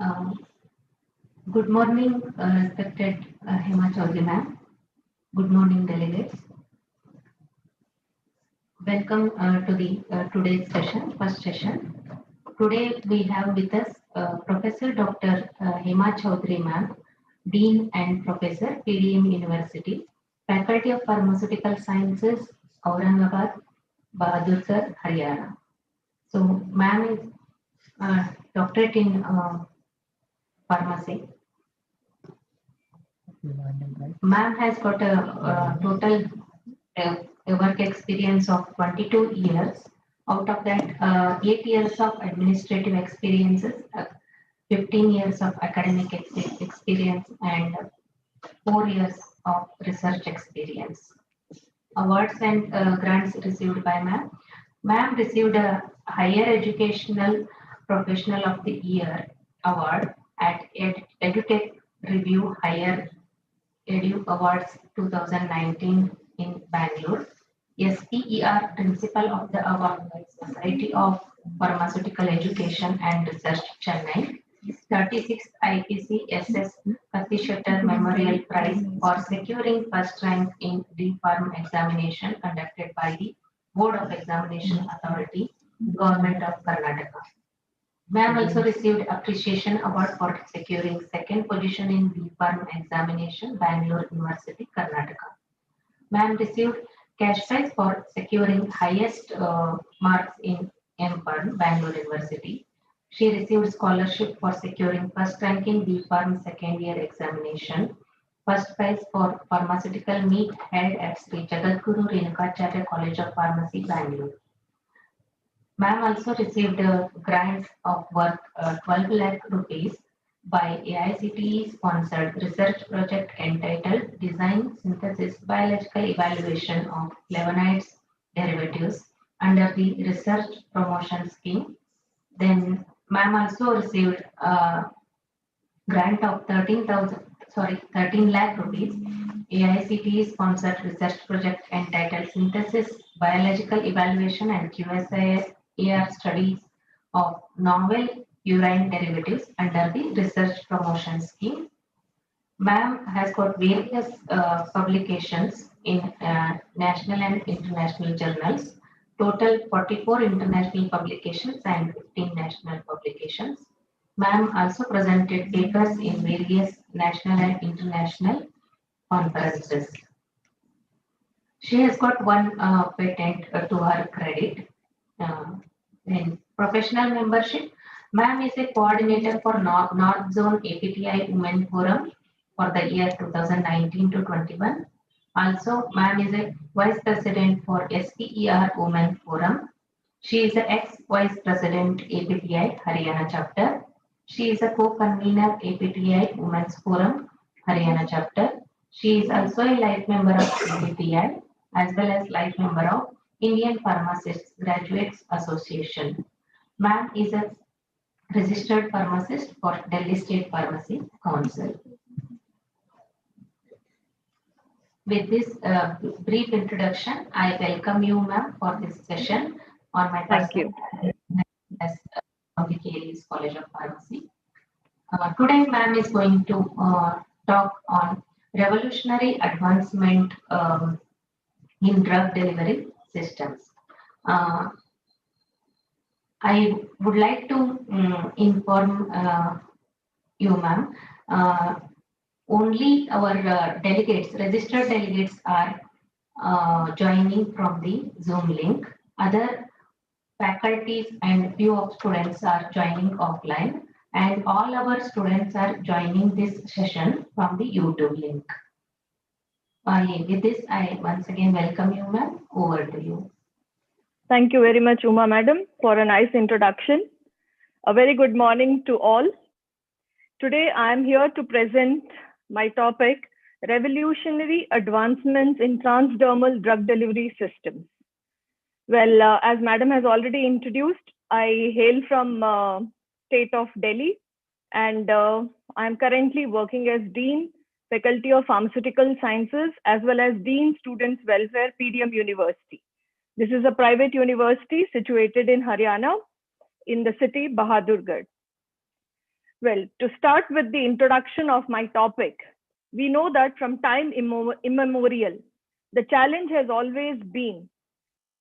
Uh, Good morning, respected Hema Chaudhary ma'am. Good morning, delegates. Welcome to the today's session, first session. Today we have with us Professor Dr. Hema Chaudhary ma'am, Dean and Professor, PDM University, Faculty of Pharmaceutical Sciences, Aurangabad, Bahadur Sir, Haryana. So, ma'am is doctorate in pharmacy. Ma'am has got a total work experience of 22 years. Out of that, 8 years of administrative experiences, 15 years of academic experience, and 4 years of research experience. Awards and grants received by ma'am. Ma'am received a Higher Educational Professional of the Year award at EduTech Review Higher Edu Awards 2019 in Bangalore. SPER Principal of the Award by Society of Pharmaceutical Education and Research, Chennai. 36th IPC SS Kathy Shutter Memorial Prize for securing first rank in D-Pharm examination conducted by the Board of Examination Authority, Government of Karnataka. Ma'am also received appreciation award for securing second position in B-Pharm examination, Bangalore University, Karnataka. Ma'am received cash prize for securing highest marks in M-Pharm, Bangalore University. She received scholarship for securing first rank in B-Pharm second year examination. First prize for pharmaceutical meet held at Sri Jagadguru Renukacharya College of Pharmacy, Bangalore. Ma'am also received a grant of worth 12 lakh rupees by AICTE sponsored research project entitled Design Synthesis Biological Evaluation of Flavonoids Derivatives under the Research Promotion Scheme. Then ma'am also received a grant of 13 lakh rupees AICTE sponsored research project entitled Synthesis Biological Evaluation and QSAR studies of novel urine derivatives under the Research Promotion Scheme. Ma'am has got various publications in national and international journals, total 44 international publications and 15 national publications. Ma'am also presented papers in various national and international conferences. She has got one patent to her credit. In professional membership, ma'am is a coordinator for North Zone APTI Women Forum for the year 2019 to 21. Also, ma'am is a vice president for SPER Women Forum. She is the ex-vice president APTI Haryana chapter. She is a co-convener APTI Women's Forum Haryana chapter. She is also a life member of APTI as well as life member of Indian Pharmacists Graduates Association. Ma'am is a registered pharmacist for Delhi State Pharmacy Council. With this brief introduction, I welcome you, ma'am, for this session on my personal as from the KLE's College of Pharmacy. Today, ma'am is going to talk on revolutionary advancement in drug delivery systems. I would like to inform you, ma'am, only our delegates, registered delegates are joining from the Zoom link. Other faculties and few of students are joining offline, and all our students are joining this session from the YouTube link. With this, I once again welcome you, ma'am. Over to you. Thank you very much, Uma Madam, for a nice introduction. A very good morning to all. Today, I am here to present my topic, Revolutionary Advancements in Transdermal Drug Delivery Systems. Well, as Madam has already introduced, I hail from state of Delhi, and I am currently working as Dean, Faculty of Pharmaceutical Sciences, as well as Dean Students Welfare, PDM University. This is a private university situated in Haryana, in the city Bahadurgarh. Well, to start with the introduction of my topic, we know that from time immemorial, the challenge has always been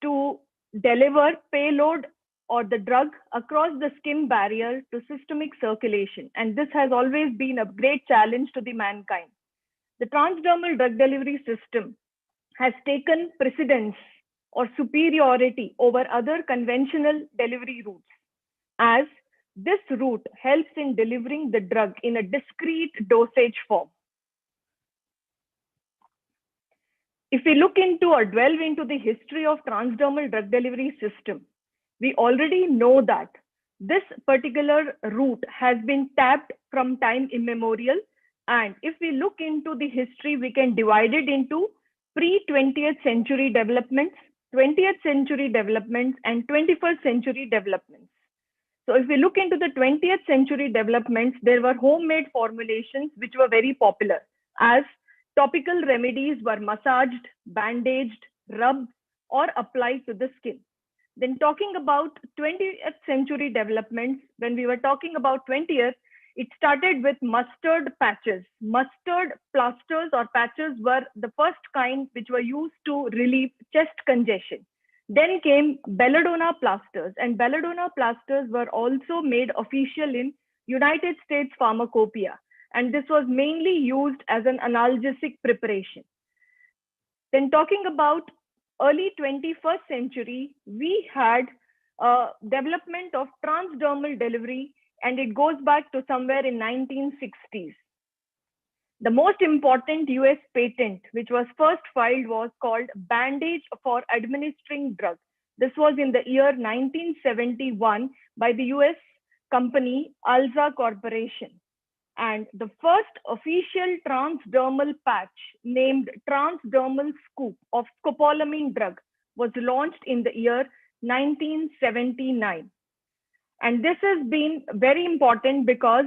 to deliver payload or the drug across the skin barrier to systemic circulation. And this has always been a great challenge to the mankind. The transdermal drug delivery system has taken precedence or superiority over other conventional delivery routes, as this route helps in delivering the drug in a discrete dosage form. If we look into or delve into the history of transdermal drug delivery system, we already know that this particular route has been tapped from time immemorial. And if we look into the history, we can divide it into pre-20th century developments, 20th century developments, and 21st century developments. So if we look into the 20th century developments, there were homemade formulations which were very popular, as topical remedies were massaged, bandaged, rubbed, or applied to the skin. Then talking about 20th century developments, when we were talking about 20th, it started with mustard patches. Mustard plasters or patches were the first kind which were used to relieve chest congestion. Then came belladonna plasters, and belladonna plasters were also made official in United States pharmacopoeia, and this was mainly used as an analgesic preparation. Then talking about early 21st century, we had development of transdermal delivery, and it goes back to somewhere in 1960s. The most important US patent which was first filed was called bandage for administering drug. This was in the year 1971 by the US company Alza Corporation. And the first official transdermal patch named transdermal scoop of scopolamine drug was launched in the year 1979. And this has been very important because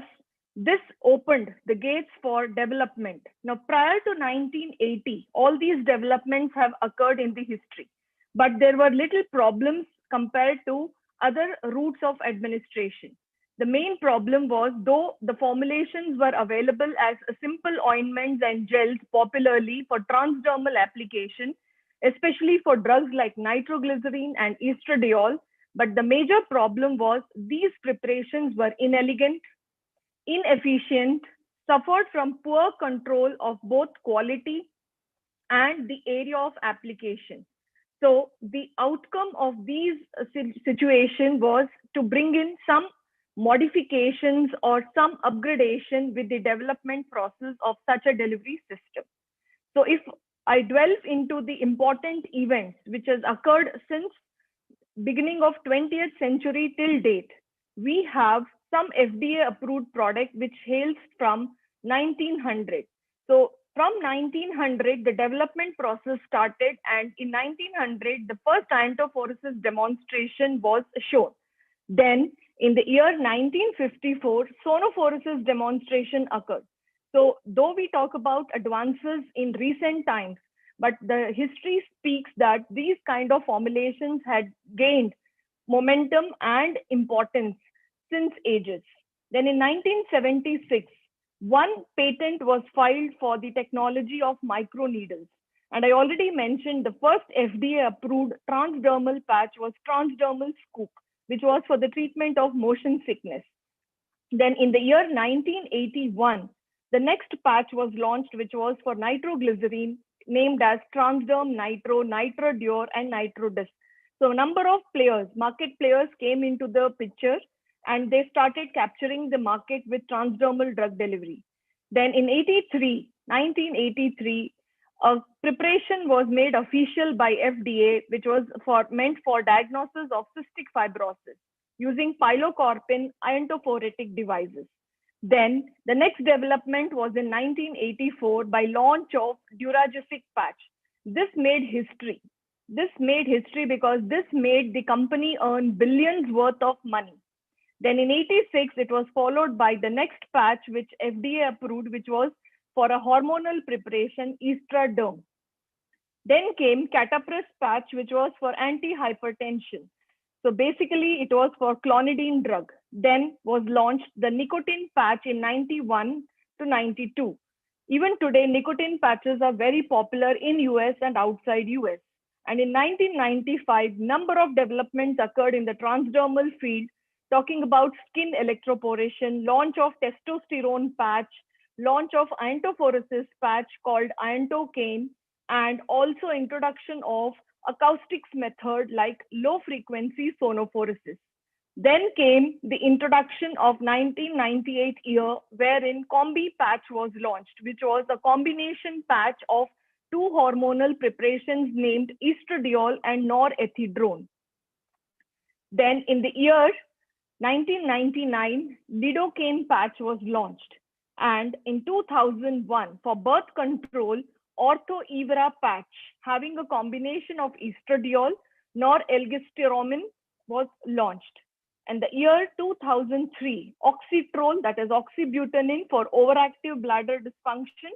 this opened the gates for development. Now, prior to 1980, all these developments have occurred in the history, but there were little problems compared to other routes of administration. The main problem was, though the formulations were available as simple ointments and gels popularly for transdermal application, especially for drugs like nitroglycerin and estradiol, but the major problem was these preparations were inelegant, inefficient, suffered from poor control of both quality and the area of application. So the outcome of these situations was to bring in some modifications or some upgradation with the development process of such a delivery system. So if I delve into the important events which has occurred since beginning of 20th century till date, we have some FDA approved product which hails from 1900. So from 1900, the development process started, and in 1900, the first iontophoresis demonstration was shown. Then in the year 1954, sonophoresis demonstration occurred. So though we talk about advances in recent times, but the history speaks that these kind of formulations had gained momentum and importance since ages. Then in 1976, one patent was filed for the technology of microneedles. And I already mentioned the first FDA approved transdermal patch was transdermal scoop, which was for the treatment of motion sickness. Then in the year 1981, the next patch was launched, which was for nitroglycerin, named as Transderm Nitro, Nitrodur, and Nitrodisc. So a number of players, market players came into the picture, and they started capturing the market with transdermal drug delivery. Then in 1983, a preparation was made official by FDA, which was meant for diagnosis of cystic fibrosis using pilocarpine iontophoretic devices. Then the next development was in 1984 by launch of Duragesic patch. This made history. This made history because this made the company earn billions worth of money. Then in 86, it was followed by the next patch, which FDA approved, which was for a hormonal preparation, estradiol. Then came Catapris patch, which was for anti-hypertension. So basically, it was for clonidine drug. Then was launched the nicotine patch in 91 to 92. Even today, nicotine patches are very popular in US and outside US. And in 1995, number of developments occurred in the transdermal field, talking about skin electroporation, launch of testosterone patch, launch of iontophoresis patch called iontocane, and also introduction of acoustics method like low frequency sonophoresis. Then came the introduction of 1998 year, wherein Combi patch was launched, which was a combination patch of two hormonal preparations named estradiol and norethindrone. Then in the year 1999, lidocaine patch was launched. And in 2001, for birth control, ortho-evra patch, having a combination of estradiol, norelgestromin was launched. And the year 2003, oxytrol, that is oxybutynin for overactive bladder dysfunction,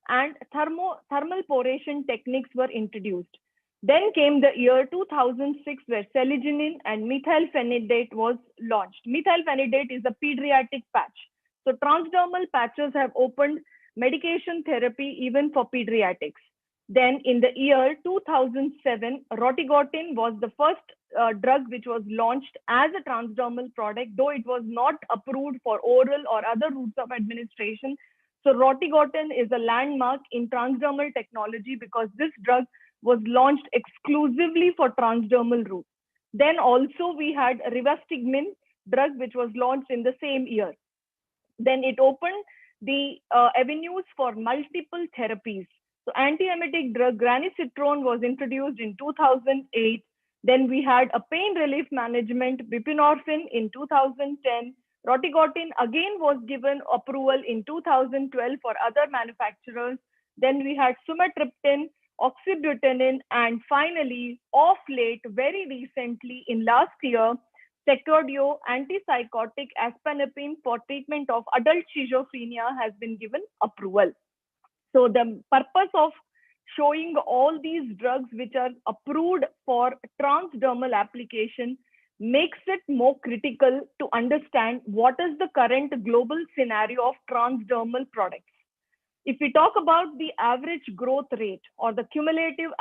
and thermal poration techniques were introduced. Then came the year 2006, where seleginine and methylphenidate was launched. Methylphenidate is a pediatric patch. So transdermal patches have opened medication therapy even for pediatrics. Then in the year 2007, rotigotine was the first drug which was launched as a transdermal product, though it was not approved for oral or other routes of administration. So rotigotine is a landmark in transdermal technology because this drug was launched exclusively for transdermal route. Then also we had rivastigmine drug which was launched in the same year. Then it opened the avenues for multiple therapies. So antiemetic drug granicytrone was introduced in 2008. Then we had a pain relief management, buprenorphine in 2010. Rotigotine again was given approval in 2012 for other manufacturers. Then we had sumatriptan, oxybutynin, and finally, of late, very recently in last year, Secordio antipsychotic aspanoprine for treatment of adult schizophrenia has been given approval. So the purpose of showing all these drugs which are approved for transdermal application makes it more critical to understand what is the current global scenario of transdermal products. If we talk about the average growth rate or the cumulative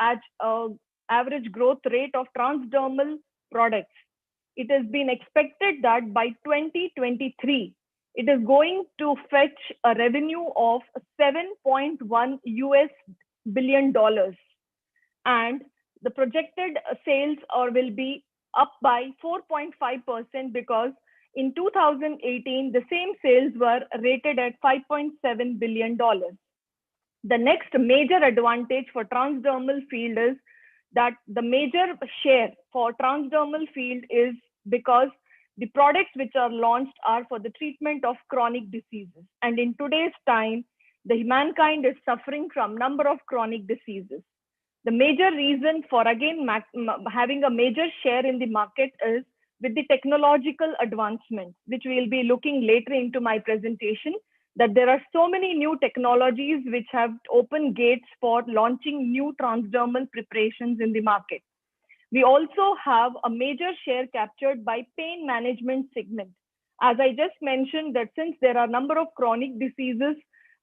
average growth rate of transdermal products, it has been expected that by 2023, it is going to fetch a revenue of $7.1 billion. And the projected sales will be up by 4.5% because in 2018, the same sales were rated at $5.7 billion. The next major advantage for transdermal field is that the major share for transdermal field is because the products which are launched are for the treatment of chronic diseases. And in today's time, the mankind is suffering from number of chronic diseases. The major reason for again having a major share in the market is with the technological advancements, which we will be looking later into my presentation, that there are so many new technologies which have opened gates for launching new transdermal preparations in the market. We also have a major share captured by pain management segment. As I just mentioned that since there are a number of chronic diseases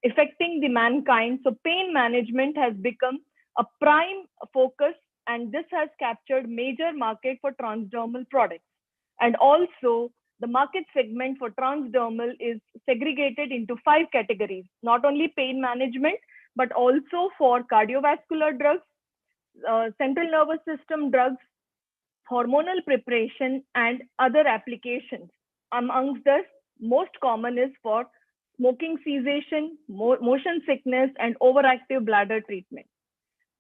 affecting the mankind, so pain management has become a prime focus, and this has captured major market for transdermal products. And also the market segment for transdermal is segregated into 5 categories, not only pain management, but also for cardiovascular drugs, central nervous system drugs, hormonal preparation, and other applications. Amongst this, most common is for smoking cessation, motion sickness, and overactive bladder treatment.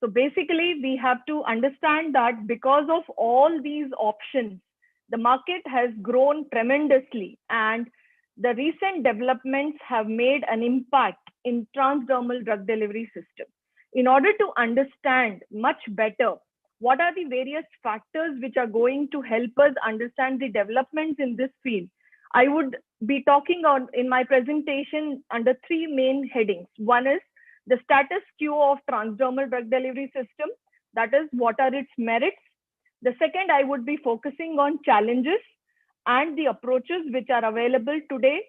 So basically, we have to understand that because of all these options, the market has grown tremendously, and the recent developments have made an impact in transdermal drug delivery system. In order to understand much better what are the various factors which are going to help us understand the developments in this field, I would be talking on in my presentation under 3 main headings. One is the status quo of transdermal drug delivery system, that is what are its merits. The second, I would be focusing on challenges and the approaches which are available today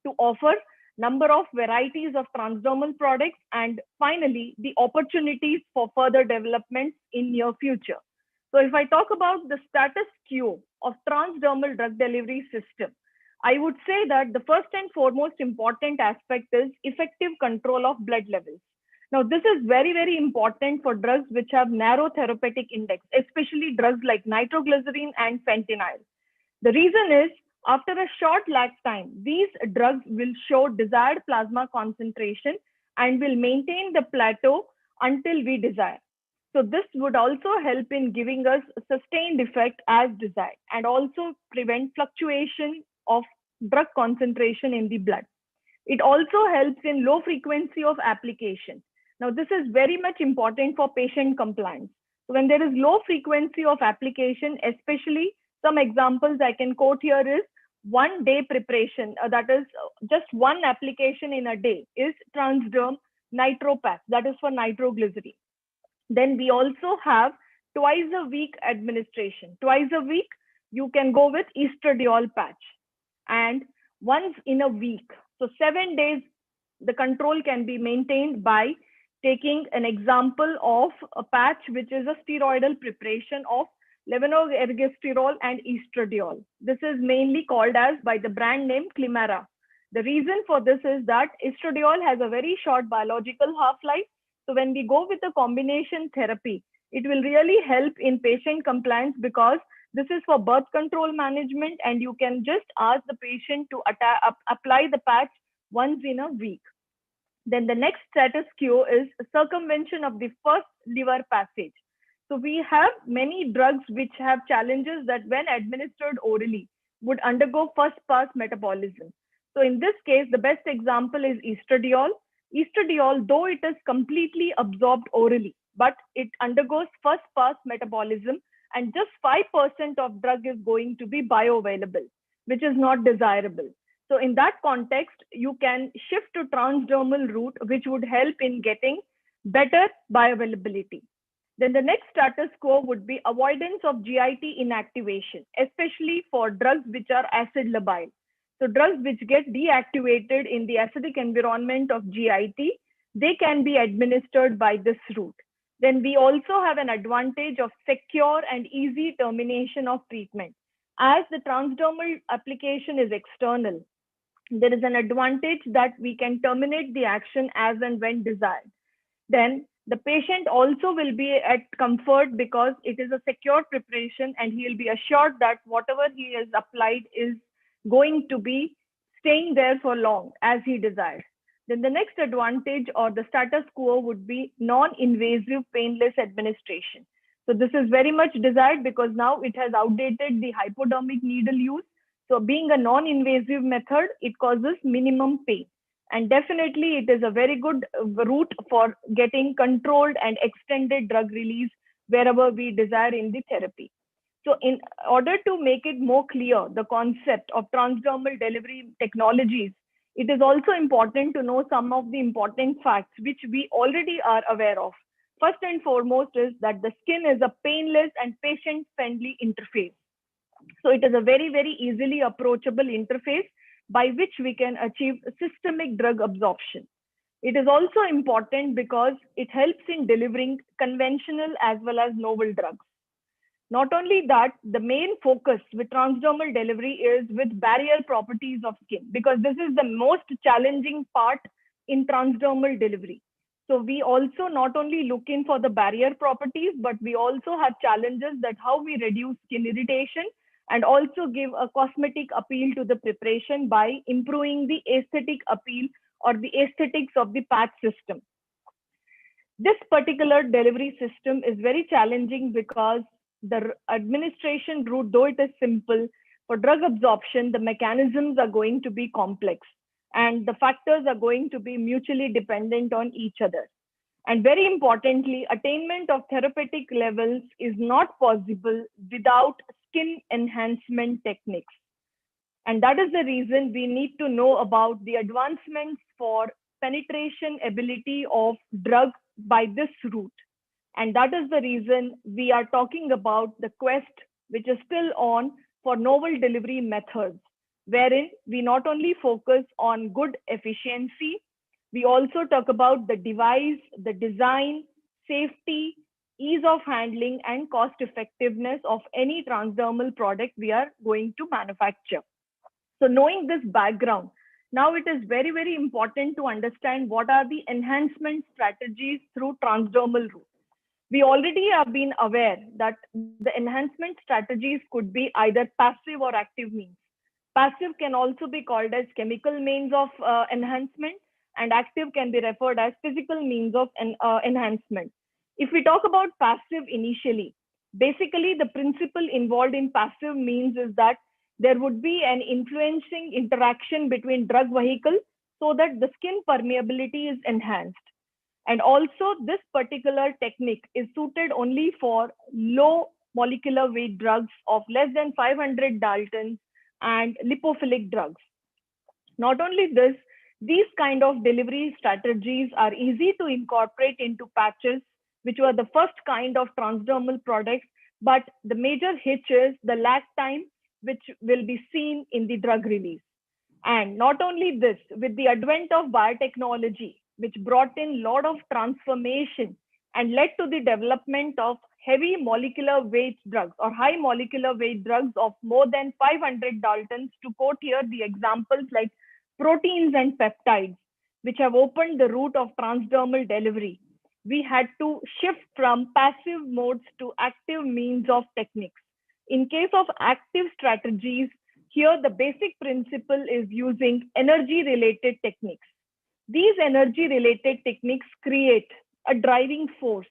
to offer number of varieties of transdermal products, and finally the opportunities for further developments in near future. So if I talk about the status quo of transdermal drug delivery system, I would say that the first and foremost important aspect is effective control of blood levels. Now, this is very, very important for drugs which have narrow therapeutic index, especially drugs like nitroglycerin and fentanyl. The reason is, after a short lag time, these drugs will show desired plasma concentration and will maintain the plateau until we desire. So this would also help in giving us sustained effect as desired, and also prevent fluctuation of drug concentration in the blood. It also helps in low frequency of application. Now, this is very much important for patient compliance. So when there is low frequency of application, especially some examples I can quote here is 1 day preparation, that is just one application in a day is transderm nitropack, that is for nitroglycerin. Then we also have twice a week administration. Twice a week, you can go with estradiol patch, and once in a week. So 7 days, the control can be maintained by taking an example of a patch which is a steroidal preparation of levonorgestrel and estradiol. This is mainly called as by the brand name Climara. The reason for this is that estradiol has a very short biological half-life. So when we go with a combination therapy, it will really help in patient compliance, because this is for birth control management, and you can just ask the patient to apply the patch once in a week. Then the next status quo is circumvention of the first liver passage. So we have many drugs which have challenges that when administered orally would undergo first pass metabolism. So in this case, the best example is estradiol. Estradiol, though it is completely absorbed orally, but it undergoes first pass metabolism, and just 5% of drug is going to be bioavailable, which is not desirable. So in that context, you can shift to transdermal route, which would help in getting better bioavailability. Then the next status quo would be avoidance of GIT inactivation, especially for drugs which are acid labile. So drugs which get deactivated in the acidic environment of GIT, they can be administered by this route. Then we also have an advantage of secure and easy termination of treatment. As the transdermal application is external, there is an advantage that we can terminate the action as and when desired. Then the patient also will be at comfort, because it is a secure preparation, and he will be assured that whatever he has applied is going to be staying there for long as he desires. Then the next advantage or the status quo would be non-invasive painless administration. So this is very much desired, because now it has outdated the hypodermic needle use. So being a non-invasive method, it causes minimum pain. And definitely it is a very good route for getting controlled and extended drug release wherever we desire in the therapy. So in order to make it more clear, the concept of transdermal delivery technologies, it is also important to know some of the important facts which we already are aware of. First and foremost is that the skin is a painless and patient-friendly interface. So it is a very, very easily approachable interface by which we can achieve systemic drug absorption. It is also important because it helps in delivering conventional as well as novel drugs. Not only that, the main focus with transdermal delivery is with barrier properties of skin, because this is the most challenging part in transdermal delivery. So we also not only look in for the barrier properties, but we also have challenges that how we reduce skin irritation and also give a cosmetic appeal to the preparation by improving the aesthetic appeal or the aesthetics of the patch system. This particular delivery system is very challenging because the administration route, though it is simple, for drug absorption, the mechanisms are going to be complex and the factors are going to be mutually dependent on each other. And very importantly, attainment of therapeutic levels is not possible without skin enhancement techniques. And that is the reason we need to know about the advancements for penetration ability of drug by this route. And that is the reason we are talking about the quest, which is still on for novel delivery methods, wherein we not only focus on good efficiency, we also talk about the device, the design, safety, ease of handling, and cost effectiveness of any transdermal product we are going to manufacture. So knowing this background, now it is very, very important to understand what are the enhancement strategies through transdermal route. We already have been aware that the enhancement strategies could be either passive or active means. Passive can also be called as chemical means of enhancement, and active can be referred as physical means of enhancement. If we talk about passive initially, basically the principle involved in passive means is that there would be an influencing interaction between drug vehicle so that the skin permeability is enhanced. And also, this particular technique is suited only for low molecular weight drugs of less than 500 Daltons and lipophilic drugs. Not only this, these kind of delivery strategies are easy to incorporate into patches, which were the first kind of transdermal products. But the major hitch is the lag time, which will be seen in the drug release. And not only this, with the advent of biotechnology, which brought in a lot of transformation and led to the development of heavy molecular weight drugs or high molecular weight drugs of more than 500 Daltons, to quote here the examples like proteins and peptides, which have opened the route of transdermal delivery. We had to shift from passive modes to active means of techniques. In case of active strategies, here the basic principle is using energy-related techniques. These energy-related techniques create a driving force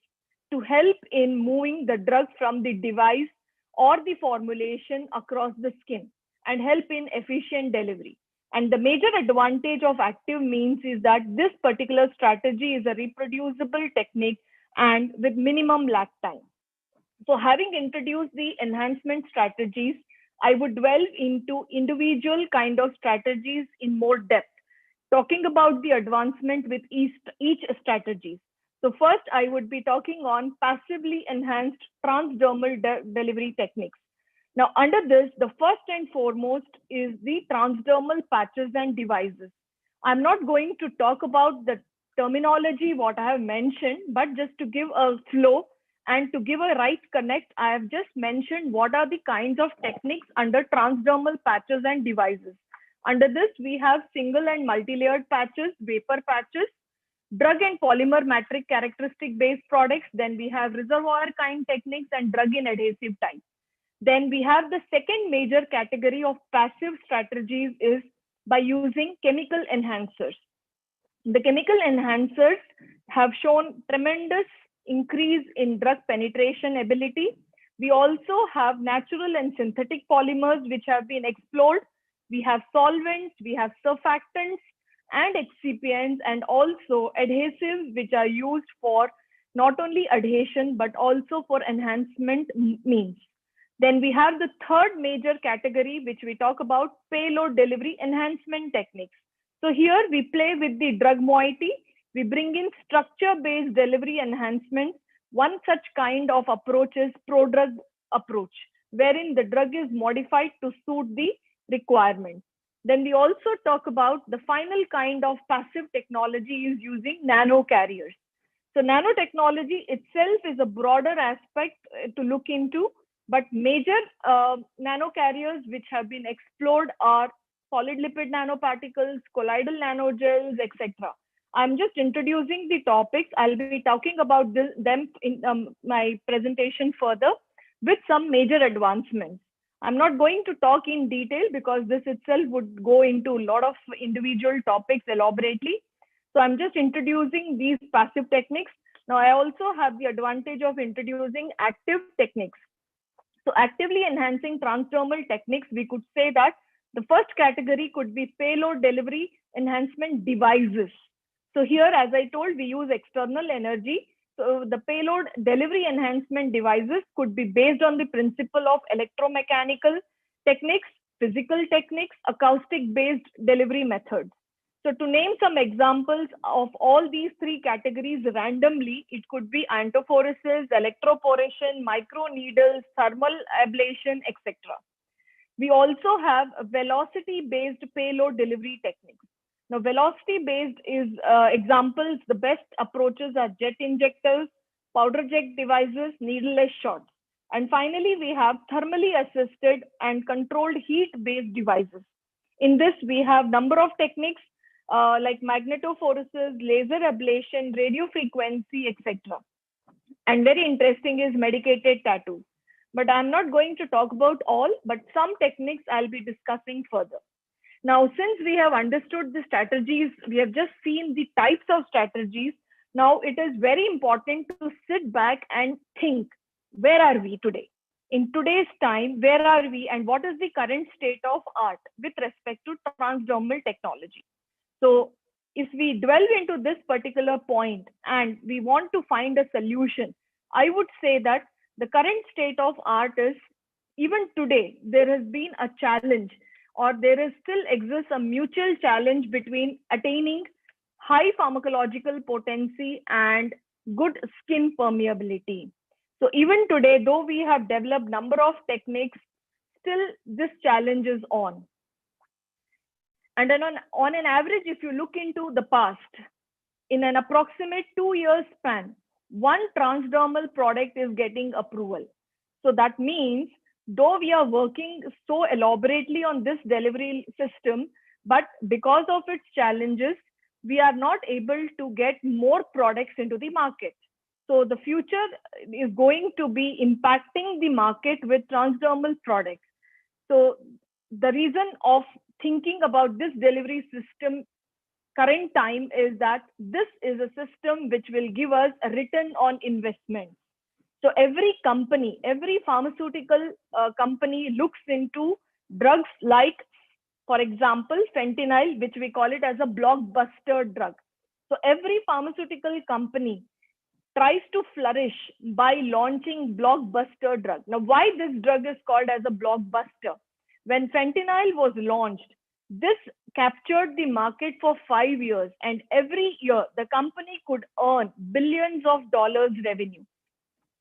to help in moving the drug from the device or the formulation across the skin and help in efficient delivery. And the major advantage of active means is that this particular strategy is a reproducible technique and with minimum lag time. So having introduced the enhancement strategies, I would delve into individual kind of strategies in more depth, talking about the advancement with each strategy. So first, I would be talking on passively enhanced transdermal delivery techniques. Now, under this, the first and foremost is the transdermal patches and devices. I'm not going to talk about the terminology, what I have mentioned, but just to give a flow and to give a right connect, I have just mentioned what are the kinds of techniques under transdermal patches and devices. Under this, we have single and multi-layered patches, vapor patches, drug and polymer matrix characteristic based products. Then we have reservoir kind techniques and drug in adhesive type. Then we have the second major category of passive strategies is by using chemical enhancers. The chemical enhancers have shown tremendous increase in drug penetration ability. We also have natural and synthetic polymers which have been explored. We have solvents, we have surfactants and excipients, and also adhesives which are used for not only adhesion but also for enhancement means. Then we have the third major category which we talk about payload delivery enhancement techniques. So here we play with the drug moiety. We bring in structure-based delivery enhancements. One such kind of approach is prodrug approach, wherein the drug is modified to suit the requirement. Then we also talk about the final kind of passive technology is using nano carriers. So nanotechnology itself is a broader aspect to look into, but major nano carriers which have been explored are solid lipid nanoparticles, colloidal nanogels, etc. I'm just introducing the topics. I'll be talking about them in my presentation further with some major advancements. I'm not going to talk in detail because this itself would go into a lot of individual topics elaborately. So I'm just introducing these passive techniques. Now I also have the advantage of introducing active techniques. So actively enhancing transdermal techniques, we could say that the first category could be payload delivery enhancement devices. So here, as I told, we use external energy. So the payload delivery enhancement devices could be based on the principle of electromechanical techniques, physical techniques, acoustic-based delivery methods. So to name some examples of all these three categories randomly, it could be antophoresis, electroporation, microneedles, thermal ablation, etc. We also have velocity-based payload delivery techniques. Now, velocity-based is examples. The best approaches are jet injectors, powder jet devices, needleless shots. And finally, we have thermally assisted and controlled heat-based devices. In this, we have number of techniques like magnetophoresis, laser ablation, radio frequency, etc. And very interesting is medicated tattoos. But I'm not going to talk about all, but some techniques I'll be discussing further. Now, since we have understood the strategies, we have just seen the types of strategies. Now, it is very important to sit back and think, where are we today? In today's time, where are we and what is the current state of art with respect to transdermal technology? So if we delve into this particular point and we want to find a solution, I would say that the current state of art is, even today, there has been a challenge, or there is still exists a mutual challenge between attaining high pharmacological potency and good skin permeability. So even today, though we have developed number of techniques, still this challenge is on. And then on an average, if you look into the past, in an approximate 2 year span, one transdermal product is getting approval. So that means, though we are working so elaborately on this delivery system, but because of its challenges, we are not able to get more products into the market. So the future is going to be impacting the market with transdermal products. So the reason of thinking about this delivery system current time is that this is a system which will give us a return on investment. So every company, every pharmaceutical company looks into drugs like, for example, fentanyl, which we call it as a blockbuster drug. So every pharmaceutical company tries to flourish by launching blockbuster drug. Now, why this drug is called as a blockbuster? When fentanyl was launched, this captured the market for 5 years, and every year the company could earn billions of dollars revenue.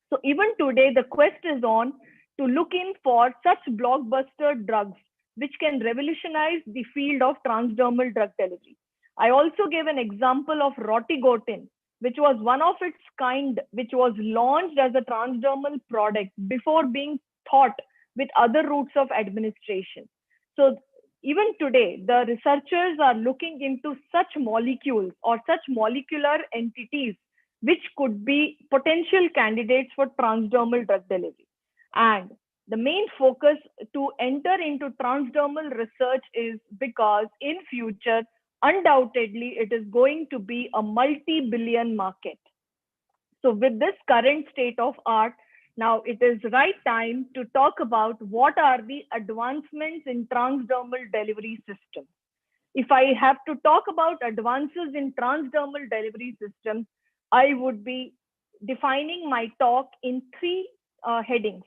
So even today, the quest is on to look in for such blockbuster drugs which can revolutionize the field of transdermal drug delivery. I also gave an example of rotigotine, which was one of its kind, which was launched as a transdermal product before being thought with other routes of administration. So even today, the researchers are looking into such molecules or such molecular entities which could be potential candidates for transdermal drug delivery. And the main focus to enter into transdermal research is because in future, undoubtedly, it is going to be a multi-billion market. So with this current state of art, now it is right time to talk about what are the advancements in transdermal delivery system. If I have to talk about advances in transdermal delivery systems, I would be defining my talk in three headings.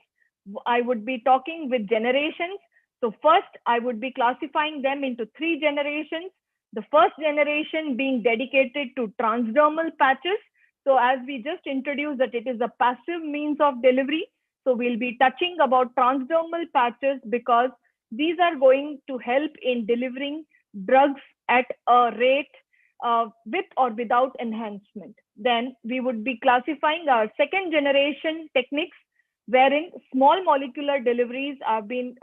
I would be talking with generations. So first, I would be classifying them into 3 generations. The first generation being dedicated to transdermal patches. So as we just introduced that it is a passive means of delivery. So we'll be touching about transdermal patches because these are going to help in delivering drugs at a rate with or without enhancement. Then we would be classifying our second generation techniques, wherein small molecular deliveries have been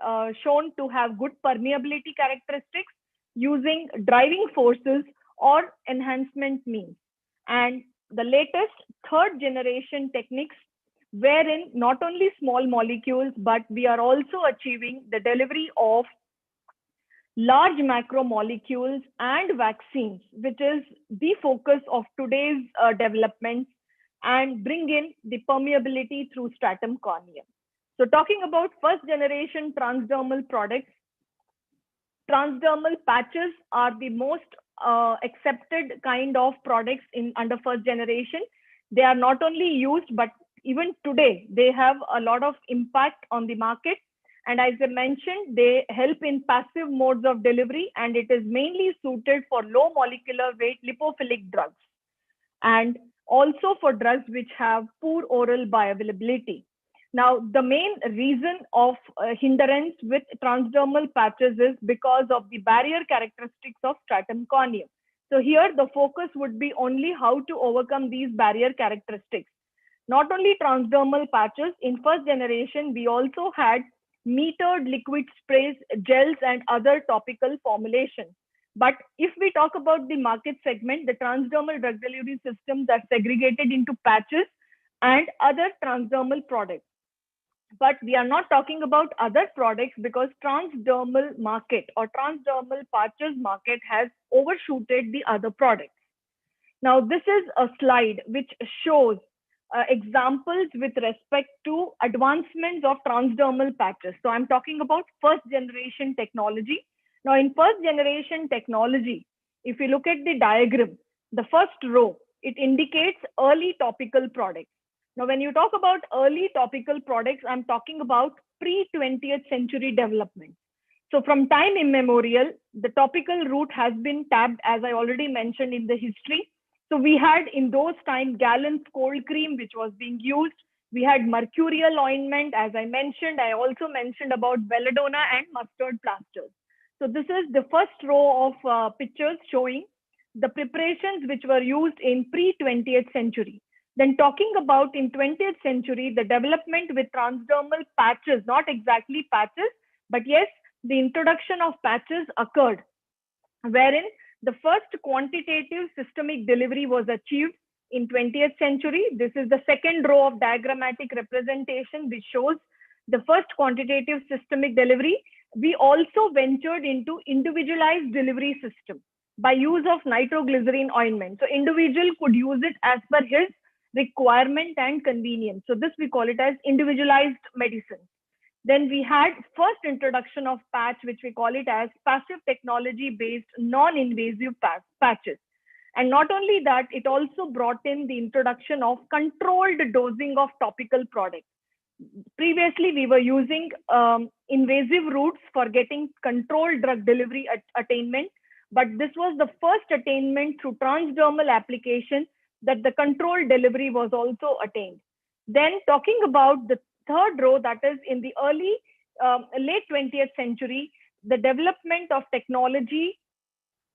shown to have good permeability characteristics using driving forces or enhancement means. And the latest third generation techniques, wherein not only small molecules, but we are also achieving the delivery of large macromolecules and vaccines, which is the focus of today's developments, and bring in the permeability through stratum corneum. So talking about first generation transdermal products, transdermal patches are the most accepted kind of products in under first generation. They are not only used, but even today, they have a lot of impact on the market. And as I mentioned, they help in passive modes of delivery, and it is mainly suited for low molecular weight lipophilic drugs, and also for drugs which have poor oral bioavailability. Now, the main reason of hindrance with transdermal patches is because of the barrier characteristics of stratum corneum. So here the focus would be only how to overcome these barrier characteristics. Not only transdermal patches, in first generation, we also had metered liquid sprays, gels, and other topical formulations. But if we talk about the market segment, the transdermal drug delivery systems are segregated into patches and other transdermal products. But we are not talking about other products because transdermal market or transdermal patches market has overshooted the other products. Now, this is a slide which shows examples with respect to advancements of transdermal patches. So I'm talking about first generation technology. Now, in first generation technology, if you look at the diagram, the first row, it indicates early topical products. Now, when you talk about early topical products, I'm talking about pre-20th century development. So from time immemorial, the topical route has been tapped, as I already mentioned in the history. So we had in those times Gallon's cold cream, which was being used. We had mercurial ointment, as I mentioned. I also mentioned about belladonna and mustard plasters. So this is the first row of pictures showing the preparations which were used in pre-20th century. Then talking about in 20th century, the development with transdermal patches, not exactly patches, but yes, the introduction of patches occurred, wherein the first quantitative systemic delivery was achieved in 20th century. This is the second row of diagrammatic representation, which shows the first quantitative systemic delivery. We also ventured into individualized delivery system by use of nitroglycerin ointment. So individual could use it as per his requirement and convenience. So this we call it as individualized medicine. Then we had first introduction of patch, which we call it as passive technology based non-invasive patches. And not only that, it also brought in the introduction of controlled dosing of topical products. Previously, we were using invasive routes for getting controlled drug delivery attainment, but this was the first attainment through transdermal application that the controlled delivery was also attained. Then talking about the third row, that is in the early late 20th century, the development of technology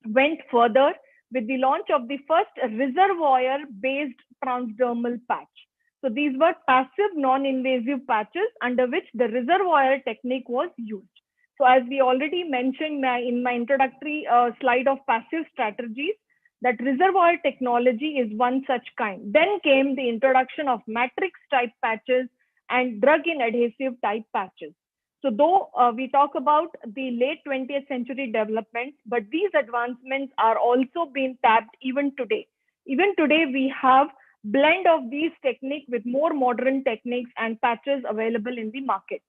went further with the launch of the first reservoir based transdermal patch. So these were passive non-invasive patches under which the reservoir technique was used. So as we already mentioned in my introductory slide of passive strategies, that reservoir technology is one such kind. Then came the introduction of matrix type patches and drug-in adhesive type patches. So though we talk about the late 20th century developments, but these advancements are also being tapped even today. Even today, we have blend of these techniques with more modern techniques and patches available in the market.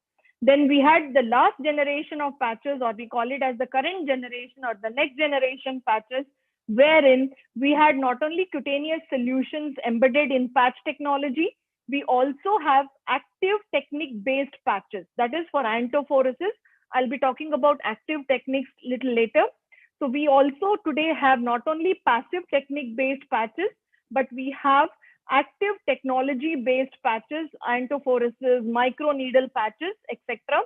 Then we had the last generation of patches, or we call it as the current generation or the next generation patches, wherein we had not only cutaneous solutions embedded in patch technology, we also have active technique based patches. That is for iontophoresis. I'll be talking about active techniques a little later. So we also today have not only passive technique based patches, but we have active technology based patches, iontophoresis, microneedle patches, etc.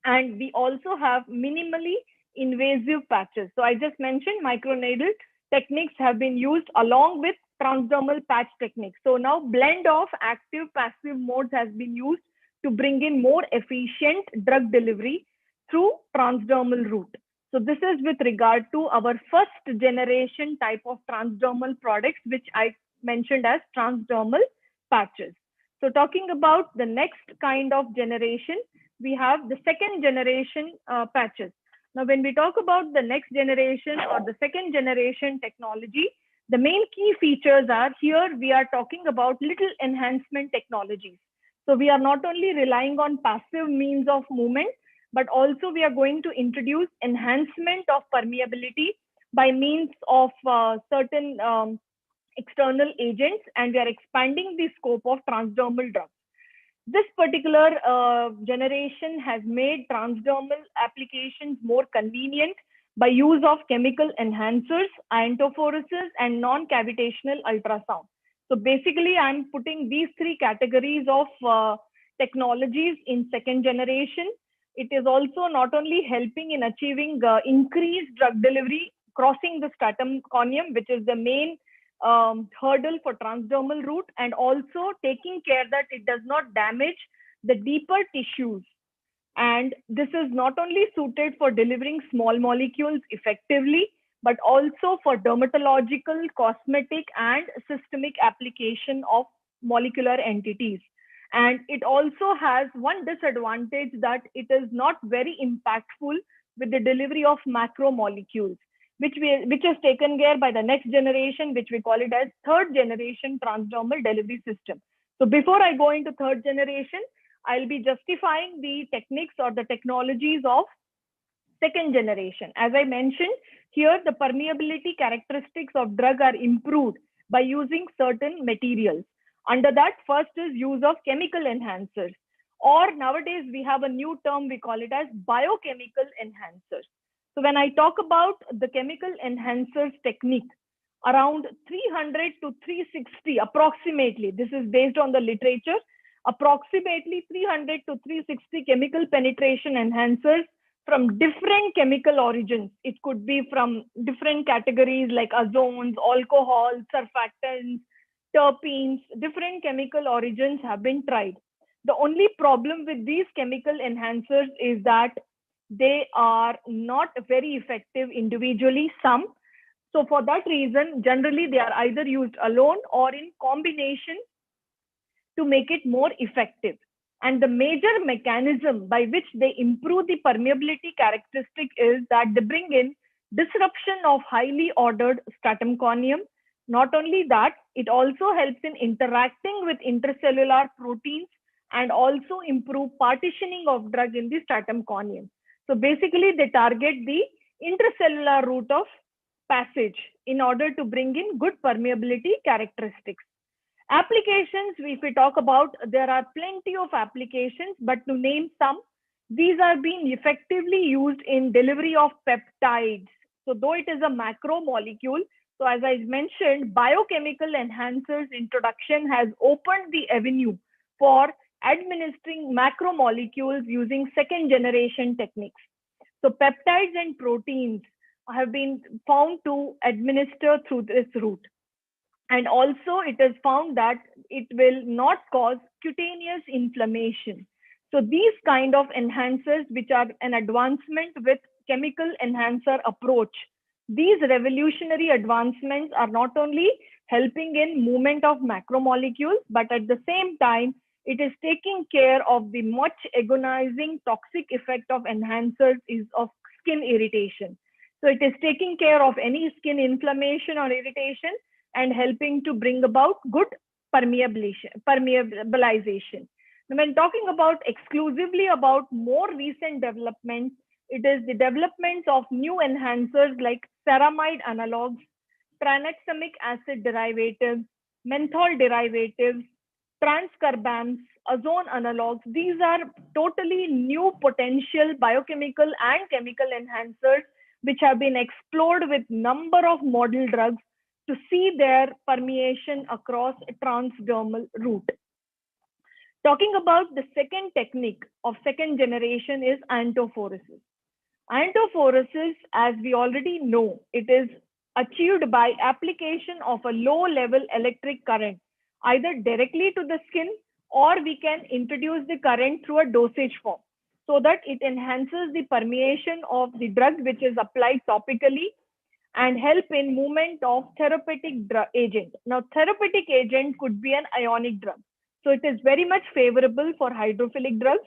And we also have minimally invasive patches. So I just mentioned microneedle techniques have been used along with transdermal patch techniques. So now blend of active passive modes has been used to bring in more efficient drug delivery through transdermal route. So this is with regard to our first generation type of transdermal products, which I mentioned as transdermal patches. So talking about the next kind of generation, we have the second generation patches. Now, when we talk about the next generation or the second generation technology, the main key features are here we are talking about little enhancement technologies. So we are not only relying on passive means of movement, but also we are going to introduce enhancement of permeability by means of certain external agents, and we are expanding the scope of transdermal drugs. This particular generation has made transdermal applications more convenient by use of chemical enhancers, iontophoresis, and non-cavitational ultrasound. So basically, I'm putting these three categories of technologies in second generation. It is also not only helping in achieving increased drug delivery, crossing the stratum corneum, which is the main hurdle for transdermal route, and also taking care that it does not damage the deeper tissues. And this is not only suited for delivering small molecules effectively, but also for dermatological, cosmetic, and systemic application of molecular entities. And it also has one disadvantage, that it is not very impactful with the delivery of macromolecules, which is taken care by the next generation, which we call it as third generation transdermal delivery system. So before I go into third generation, I'll be justifying the techniques or the technologies of second generation. As I mentioned, here the permeability characteristics of drug are improved by using certain materials. Under that, first is use of chemical enhancers, or nowadays we have a new term, we call it as biochemical enhancers. So when I talk about the chemical enhancers technique, around 300 to 360 approximately, this is based on the literature, approximately 300 to 360 chemical penetration enhancers from different chemical origins. It could be from different categories like azones, alcohol, surfactants, terpenes. Different chemical origins have been tried. The only problem with these chemical enhancers is that they are not very effective individually, some. So for that reason, generally they are either used alone or in combination to make it more effective. And the major mechanism by which they improve the permeability characteristic is that they bring in disruption of highly ordered stratum corneum. Not only that, it also helps in interacting with intracellular proteins and also improve partitioning of drug in the stratum corneum. So basically, they target the intracellular route of passage in order to bring in good permeability characteristics. Applications, if we talk about, there are plenty of applications, but to name some, these are being effectively used in delivery of peptides. So though it is a macromolecule, so as I mentioned, biochemical enhancers introduction has opened the avenue for administering macromolecules using second generation techniques. So peptides and proteins have been found to administer through this route. And also it is found that it will not cause cutaneous inflammation. So these kind of enhancers, which are an advancement with chemical enhancer approach, these revolutionary advancements are not only helping in movement of macromolecules, but at the same time, it is taking care of the much agonizing toxic effect of enhancers is of skin irritation. So it is taking care of any skin inflammation or irritation and helping to bring about good permeabilization. When talking about exclusively about more recent developments, it is the development of new enhancers like ceramide analogs, tranexamic acid derivatives, menthol derivatives, transcarbams, ozone analogs. These are totally new potential biochemical and chemical enhancers which have been explored with number of model drugs to see their permeation across a transdermal route. Talking about the second technique of second generation is iontophoresis. Iontophoresis, as we already know, it is achieved by application of a low level electric current, either directly to the skin, or we can introduce the current through a dosage form so that it enhances the permeation of the drug which is applied topically and help in movement of therapeutic agent. Now, therapeutic agent could be an ionic drug. So it is very much favorable for hydrophilic drugs.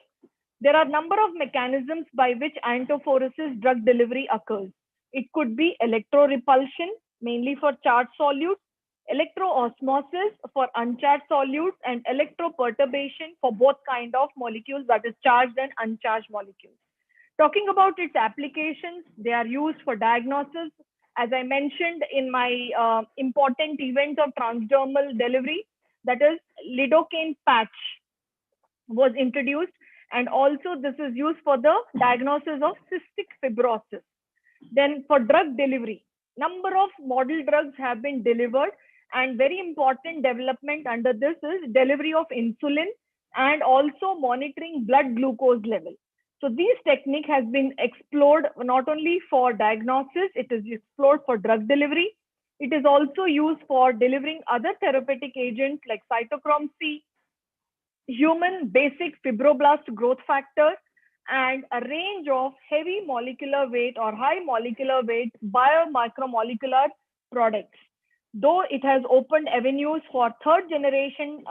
There are a number of mechanisms by which iontophoresis drug delivery occurs. It could be electrorepulsion, mainly for charged solutes, electroosmosis for uncharged solutes, and electroperturbation for both kind of molecules, that is charged and uncharged molecules. Talking about its applications, they are used for diagnosis. As I mentioned in my important event of transdermal delivery, that is lidocaine patch. was introduced, and also this is used for the diagnosis of cystic fibrosis. Then for drug delivery, number of model drugs have been delivered, and very important development under this is delivery of insulin and also monitoring blood glucose level. So these technique has been explored not only for diagnosis, it is explored for drug delivery. It is also used for delivering other therapeutic agents like cytochrome C, human basic fibroblast growth factor, and a range of heavy molecular weight or high molecular weight biomicromolecular products. Though it has opened avenues for third generation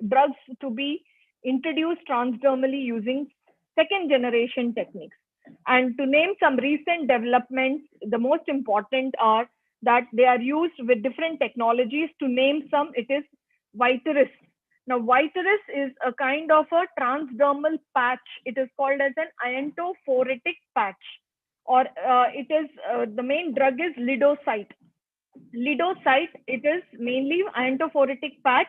drugs to be introduced transdermally using second generation techniques. And to name some recent developments, the most important are that they are used with different technologies. To name some, it is Vitaris. Now, Vitaris is a kind of a transdermal patch. It is called as an iontophoretic patch, or the main drug is lidocyte. Lidocyte, it is mainly iontophoretic patch,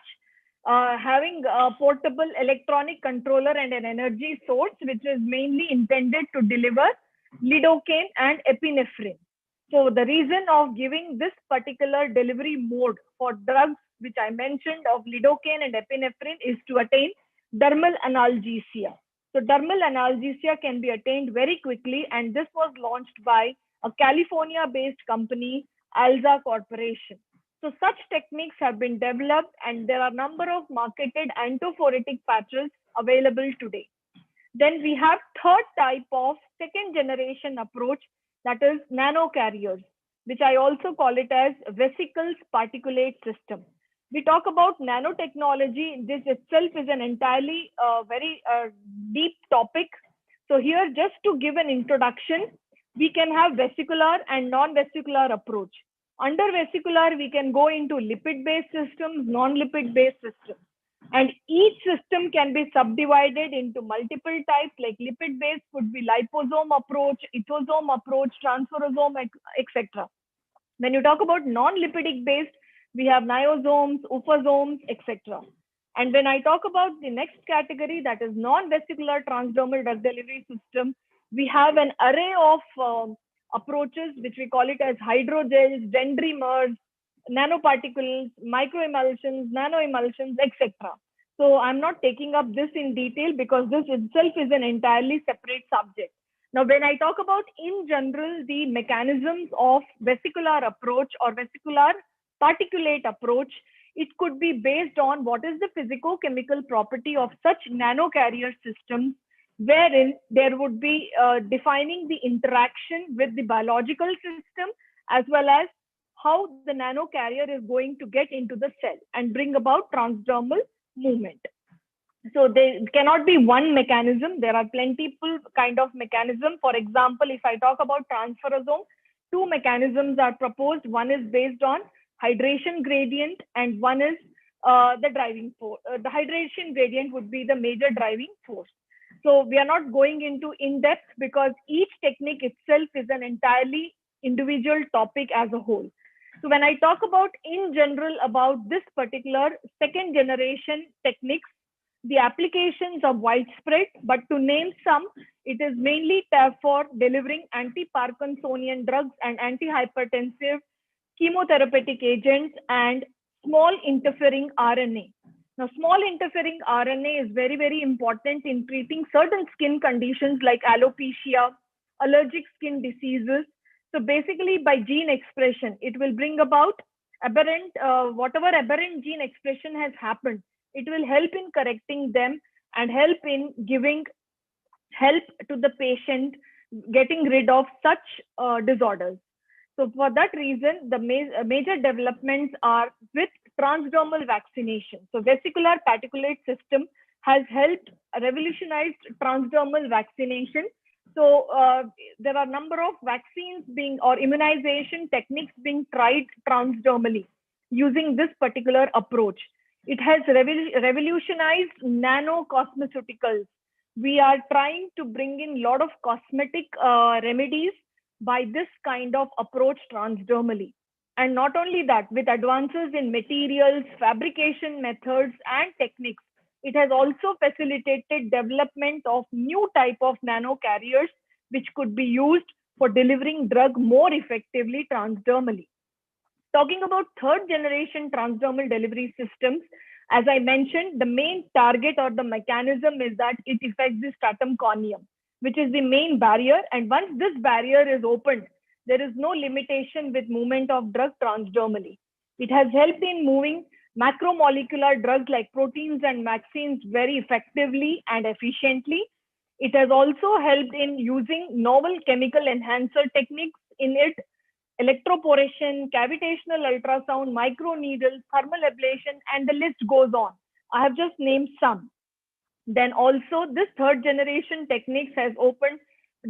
having a portable electronic controller and an energy source, which is mainly intended to deliver lidocaine and epinephrine. So the reason of giving this particular delivery mode for drugs which I mentioned of lidocaine and epinephrine is to attain dermal analgesia. So dermal analgesia can be attained very quickly, and this was launched by a California-based company, Alza Corporation. So such techniques have been developed, and there are a number of marketed antiphoretic patches available today. Then we have third type of second generation approach, that is nano carriers, which I also call it as vesicles particulate system. We talk about nanotechnology. This itself is an entirely very deep topic. So here, just to give an introduction, we can have vesicular and non-vesicular approach. Under vesicular, we can go into lipid-based systems, non-lipid-based systems. And each system can be subdivided into multiple types, like lipid-based could be liposome approach, ethosome approach, transferosome, etc. When you talk about non-lipidic based, we have niosomes, ufosomes, etc. And when I talk about the next category, that is non-vesicular transdermal drug delivery system, we have an array of approaches, which we call it as hydrogels, dendrimers, nanoparticles, microemulsions, nanoemulsions, etc. So I'm not taking up this in detail because this itself is an entirely separate subject. Now, when I talk about in general the mechanisms of vesicular approach or vesicular particulate approach, it could be based on what is the physico-chemical property of such nanocarrier systems, wherein there would be defining the interaction with the biological system, as well as how the nanocarrier is going to get into the cell and bring about transdermal movement. So there cannot be one mechanism. There are plentiful kind of mechanism. For example, if I talk about transferosome, two mechanisms are proposed. One is based on hydration gradient, and one is the driving force. The hydration gradient would be the major driving force. So we are not going into in-depth because each technique itself is an entirely individual topic as a whole. So when I talk about in general about this particular second generation techniques, the applications are widespread, but to name some, it is mainly for delivering anti-Parkinsonian drugs and antihypertensive chemotherapeutic agents and small interfering RNA. Now, small interfering RNA is very, very important in treating certain skin conditions like alopecia, allergic skin diseases. So basically by gene expression, it will bring about aberrant, whatever aberrant gene expression has happened, it will help in correcting them and help in giving help to the patient getting rid of such disorders. So for that reason, the major developments are with transdermal vaccination. So vesicular particulate system has helped revolutionize transdermal vaccination. So there are a number of vaccines being or immunization techniques being tried transdermally using this particular approach. It has revolutionized nano cosmeceuticals. We are trying to bring in a lot of cosmetic remedies by this kind of approach transdermally. And not only that, with advances in materials, fabrication methods, and techniques, It has also facilitated development of new type of nano carriers, which could be used for delivering drug more effectively transdermally. Talking about third generation transdermal delivery systems, as I mentioned, the main target or the mechanism is that it affects the stratum corneum, which is the main barrier. And once this barrier is opened, there is no limitation with movement of drug transdermally. It has helped in moving macromolecular drugs like proteins and vaccines very effectively and efficiently. It has also helped in using novel chemical enhancer techniques in it: electroporation, cavitational ultrasound, microneedle, thermal ablation, and the list goes on. I have just named some. Then also this third generation techniques has opened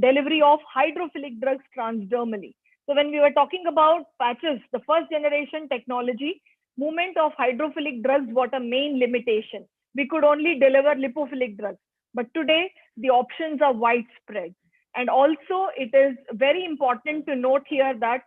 delivery of hydrophilic drugs transdermally. So when we were talking about patches, the first generation technology, movement of hydrophilic drugs, what a main limitation. We could only deliver lipophilic drugs. But today the options are widespread. And also it is very important to note here that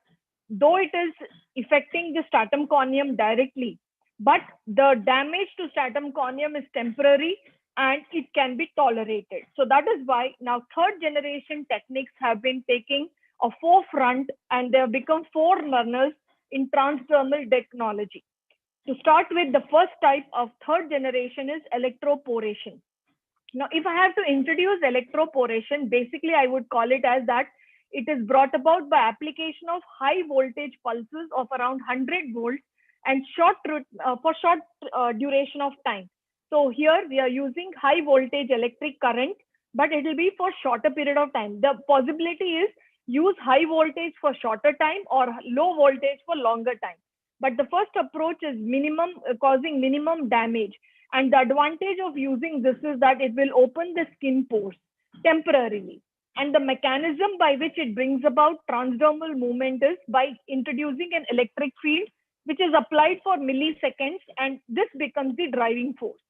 though it is affecting the stratum corneum directly, but the damage to stratum corneum is temporary and it can be tolerated. So that is why now third generation techniques have been taking a forefront and they have become forerunners in transdermal technology. To start with, the first type of third generation is electroporation. Now, if I have to introduce electroporation, basically I would call it as that it is brought about by application of high voltage pulses of around 100 volts and for short duration of time. So here we are using high voltage electric current, but it will be for shorter period of time. The possibility is use high voltage for shorter time or low voltage for longer time. But the first approach is causing minimum damage. And the advantage of using this is that it will open the skin pores temporarily. And the mechanism by which it brings about transdermal movement is by introducing an electric field, which is applied for milliseconds, and this becomes the driving force.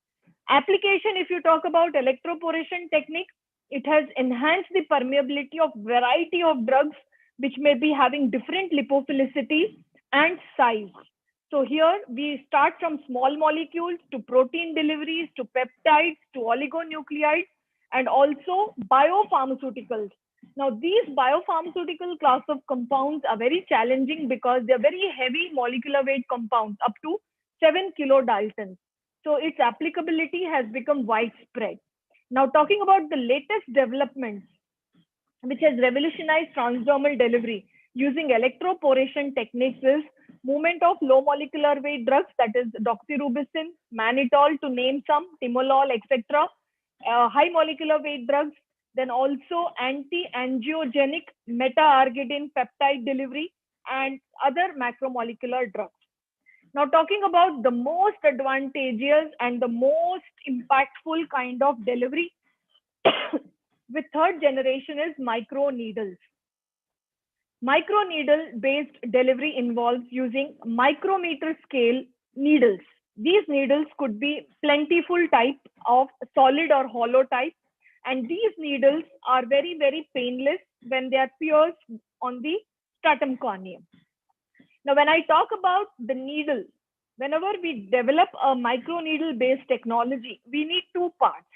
Application, if you talk about electroporation technique, it has enhanced the permeability of variety of drugs, which may be having different lipophilicity and size. So here we start from small molecules to protein deliveries, to peptides, to oligonucleotides, and also biopharmaceuticals. Now, these biopharmaceutical class of compounds are very challenging because they're very heavy molecular weight compounds, up to 7 kilodaltons. So its applicability has become widespread. Now, talking about the latest developments, which has revolutionized transdermal delivery using electroporation techniques, is movement of low molecular weight drugs, that is doxorubicin, mannitol, to name some, timolol, etc. High molecular weight drugs, then also anti-angiogenic meta-arginine peptide delivery and other macromolecular drugs. Now, talking about the most advantageous and the most impactful kind of delivery with third generation is microneedles. Microneedle based delivery involves using micrometer scale needles. These needles could be plentiful type of solid or hollow type, and these needles are very, very painless when they are pierced on the stratum corneum. Now, when I talk about the needle, whenever we develop a microneedle based technology, we need two parts.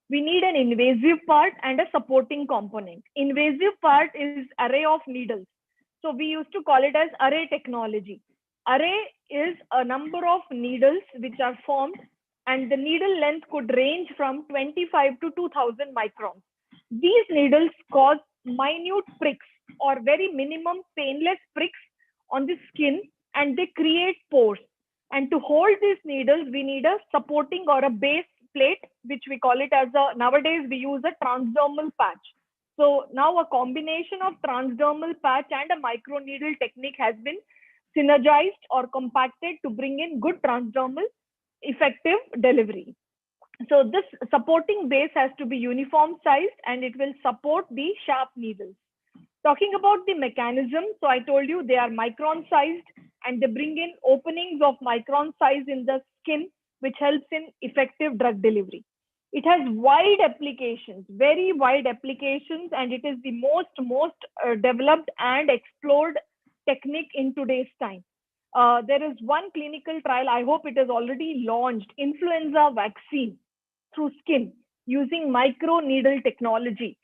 We need an invasive part and a supporting component. Invasive part is array of needles. So we used to call it as array technology. Array is a number of needles which are formed, and the needle length could range from 25 to 2000 microns. These needles cause minute pricks or very minimum painless pricks on the skin, and they create pores. And to hold these needles, we need a supporting or a base plate, which we call it as nowadays we use a transdermal patch. So now a combination of transdermal patch and a microneedle technique has been synergized or compacted to bring in good transdermal effective delivery. So this supporting base has to be uniform sized and it will support the sharp needles. Talking about the mechanism, so I told you they are micron sized and they bring in openings of micron size in the skin, which helps in effective drug delivery. It has wide applications, very wide applications, and it is the most developed and explored technique in today's time. There is one clinical trial, I hope it is already launched, influenza vaccine. through skin using microneedle technology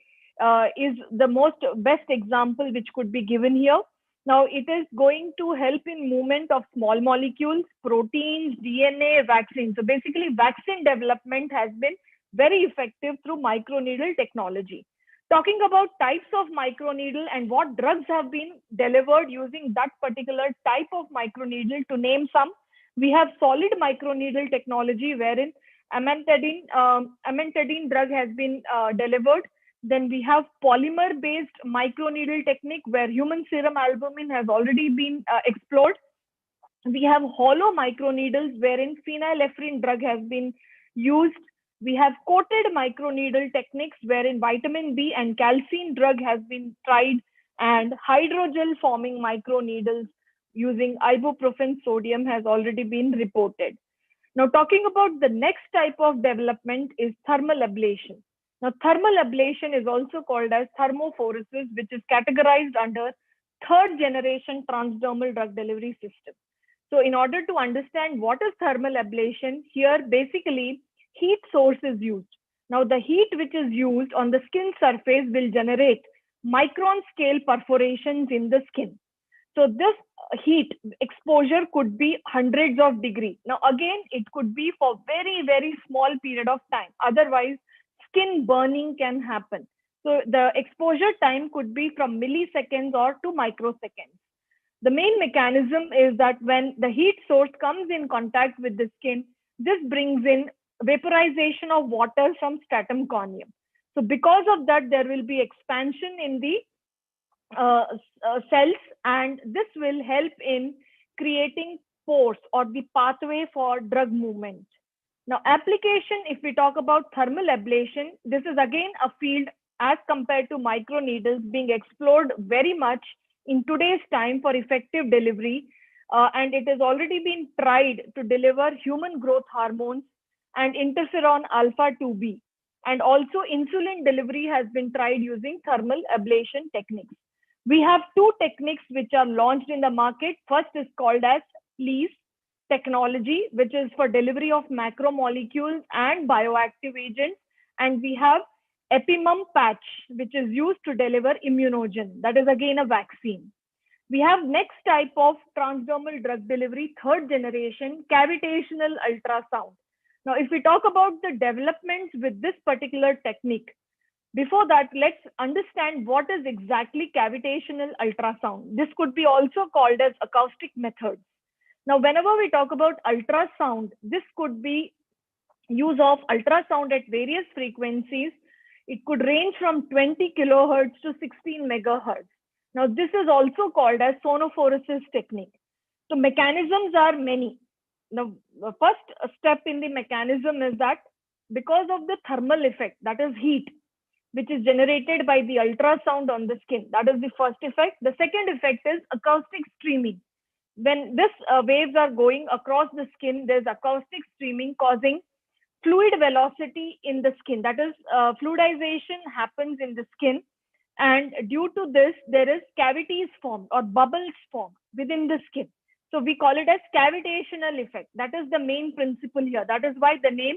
is the best example which could be given here. Now, it is going to help in movement of small molecules, proteins, DNA, vaccines. So basically, vaccine development has been very effective through microneedle technology. Talking about types of microneedle and what drugs have been delivered using that particular type of microneedle, to name some, we have solid microneedle technology wherein amantadine drug has been delivered. Then we have polymer-based microneedle technique where human serum albumin has already been explored. We have hollow microneedles wherein phenylephrine drug has been used. We have coated microneedle techniques wherein vitamin B and calcium drug has been tried, and hydrogel forming microneedles using ibuprofen sodium has already been reported. Now, talking about the next type of development is thermal ablation. Now, thermal ablation is also called as thermophoresis, which is categorized under third generation transdermal drug delivery system. So in order to understand what is thermal ablation, here basically heat source is used. Now, the heat which is used on the skin surface will generate micron scale perforations in the skin. So this heat exposure could be hundreds of degrees. Now, again, it could be for very, very small period of time. Otherwise, skin burning can happen. So the exposure time could be from milliseconds or to microseconds. The main mechanism is that when the heat source comes in contact with the skin, this brings in vaporization of water from stratum corneum. So because of that, there will be expansion in the cells, and this will help in creating pores or the pathway for drug movement. Now, application, if we talk about thermal ablation, this is again a field as compared to microneedles being explored very much in today's time for effective delivery. And it has already been tried to deliver human growth hormones and interferon alpha 2b. And also insulin delivery has been tried using thermal ablation techniques. We have two techniques which are launched in the market. First is called as LEAS technology, which is for delivery of macromolecules and bioactive agents. And we have Epimum patch, which is used to deliver immunogen. That is again a vaccine. We have next type of transdermal drug delivery, third generation, cavitational ultrasound. Now, if we talk about the developments with this particular technique, before that, let's understand what is exactly cavitational ultrasound. This could be also called as acoustic methods. Now, whenever we talk about ultrasound, this could be use of ultrasound at various frequencies. It could range from 20 kilohertz to 16 megahertz. Now, this is also called as sonophoresis technique. So mechanisms are many. Now, the first step in the mechanism is that because of the thermal effect, that is heat, which is generated by the ultrasound on the skin. That is the first effect. The second effect is acoustic streaming. When this waves are going across the skin, there's acoustic streaming causing fluid velocity in the skin. That is, fluidization happens in the skin. And due to this, there is cavities formed or bubbles formed within the skin. So we call it as cavitational effect. That is the main principle here. That is why the name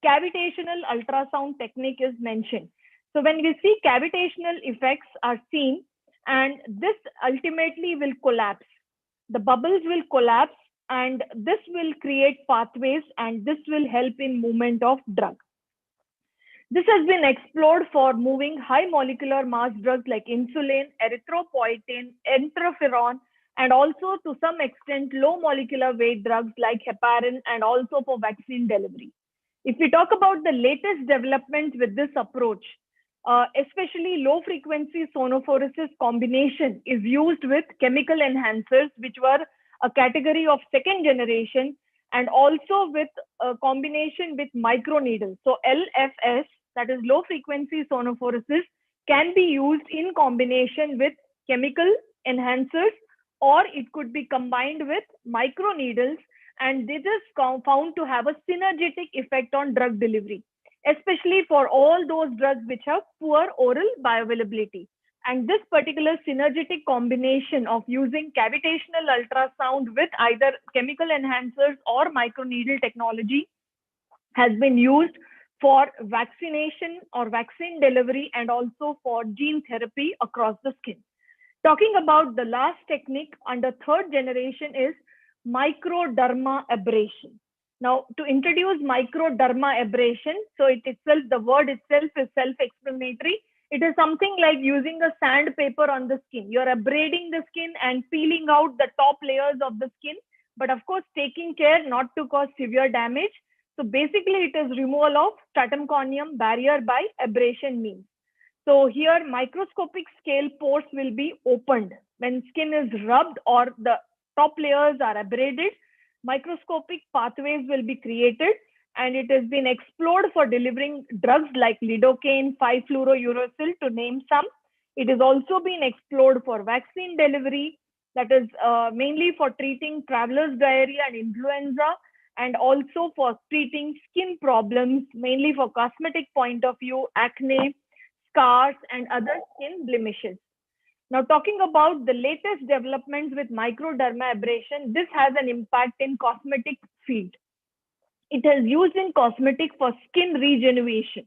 cavitational ultrasound technique is mentioned. So when we see cavitational effects are seen, and this ultimately will collapse. The bubbles will collapse, and this will create pathways, and this will help in movement of drug. This has been explored for moving high molecular mass drugs like insulin, erythropoietin, interferon, and also to some extent low molecular weight drugs like heparin, and also for vaccine delivery. If we talk about the latest developments with this approach, especially low frequency sonophoresis combination is used with chemical enhancers, which were a category of second generation, and also with a combination with microneedles. So LFS, that is low frequency sonophoresis, can be used in combination with chemical enhancers, or it could be combined with microneedles, and this is found to have a synergetic effect on drug delivery, especially for all those drugs which have poor oral bioavailability. And this particular synergetic combination of using cavitational ultrasound with either chemical enhancers or microneedle technology has been used for vaccination or vaccine delivery and also for gene therapy across the skin. Talking about the last technique under third generation is microderma abrasion. Now, to introduce microderma abrasion, so it itself, the word itself is self-explanatory. It is something like using a sandpaper on the skin. You're abrading the skin and peeling out the top layers of the skin, but of course, taking care not to cause severe damage. So basically, it is removal of stratum corneum barrier by abrasion means. So here microscopic scale pores will be opened. When skin is rubbed or the top layers are abraded, microscopic pathways will be created, and it has been explored for delivering drugs like lidocaine, 5-fluorouracil to name some. It is also been explored for vaccine delivery, that is mainly for treating traveler's diarrhea and influenza, and also for treating skin problems, mainly for cosmetic point of view, acne, scars, and other skin blemishes. Now, talking about the latest developments with microdermabrasion, this has an impact in cosmetic field. It is used in cosmetic for skin regeneration.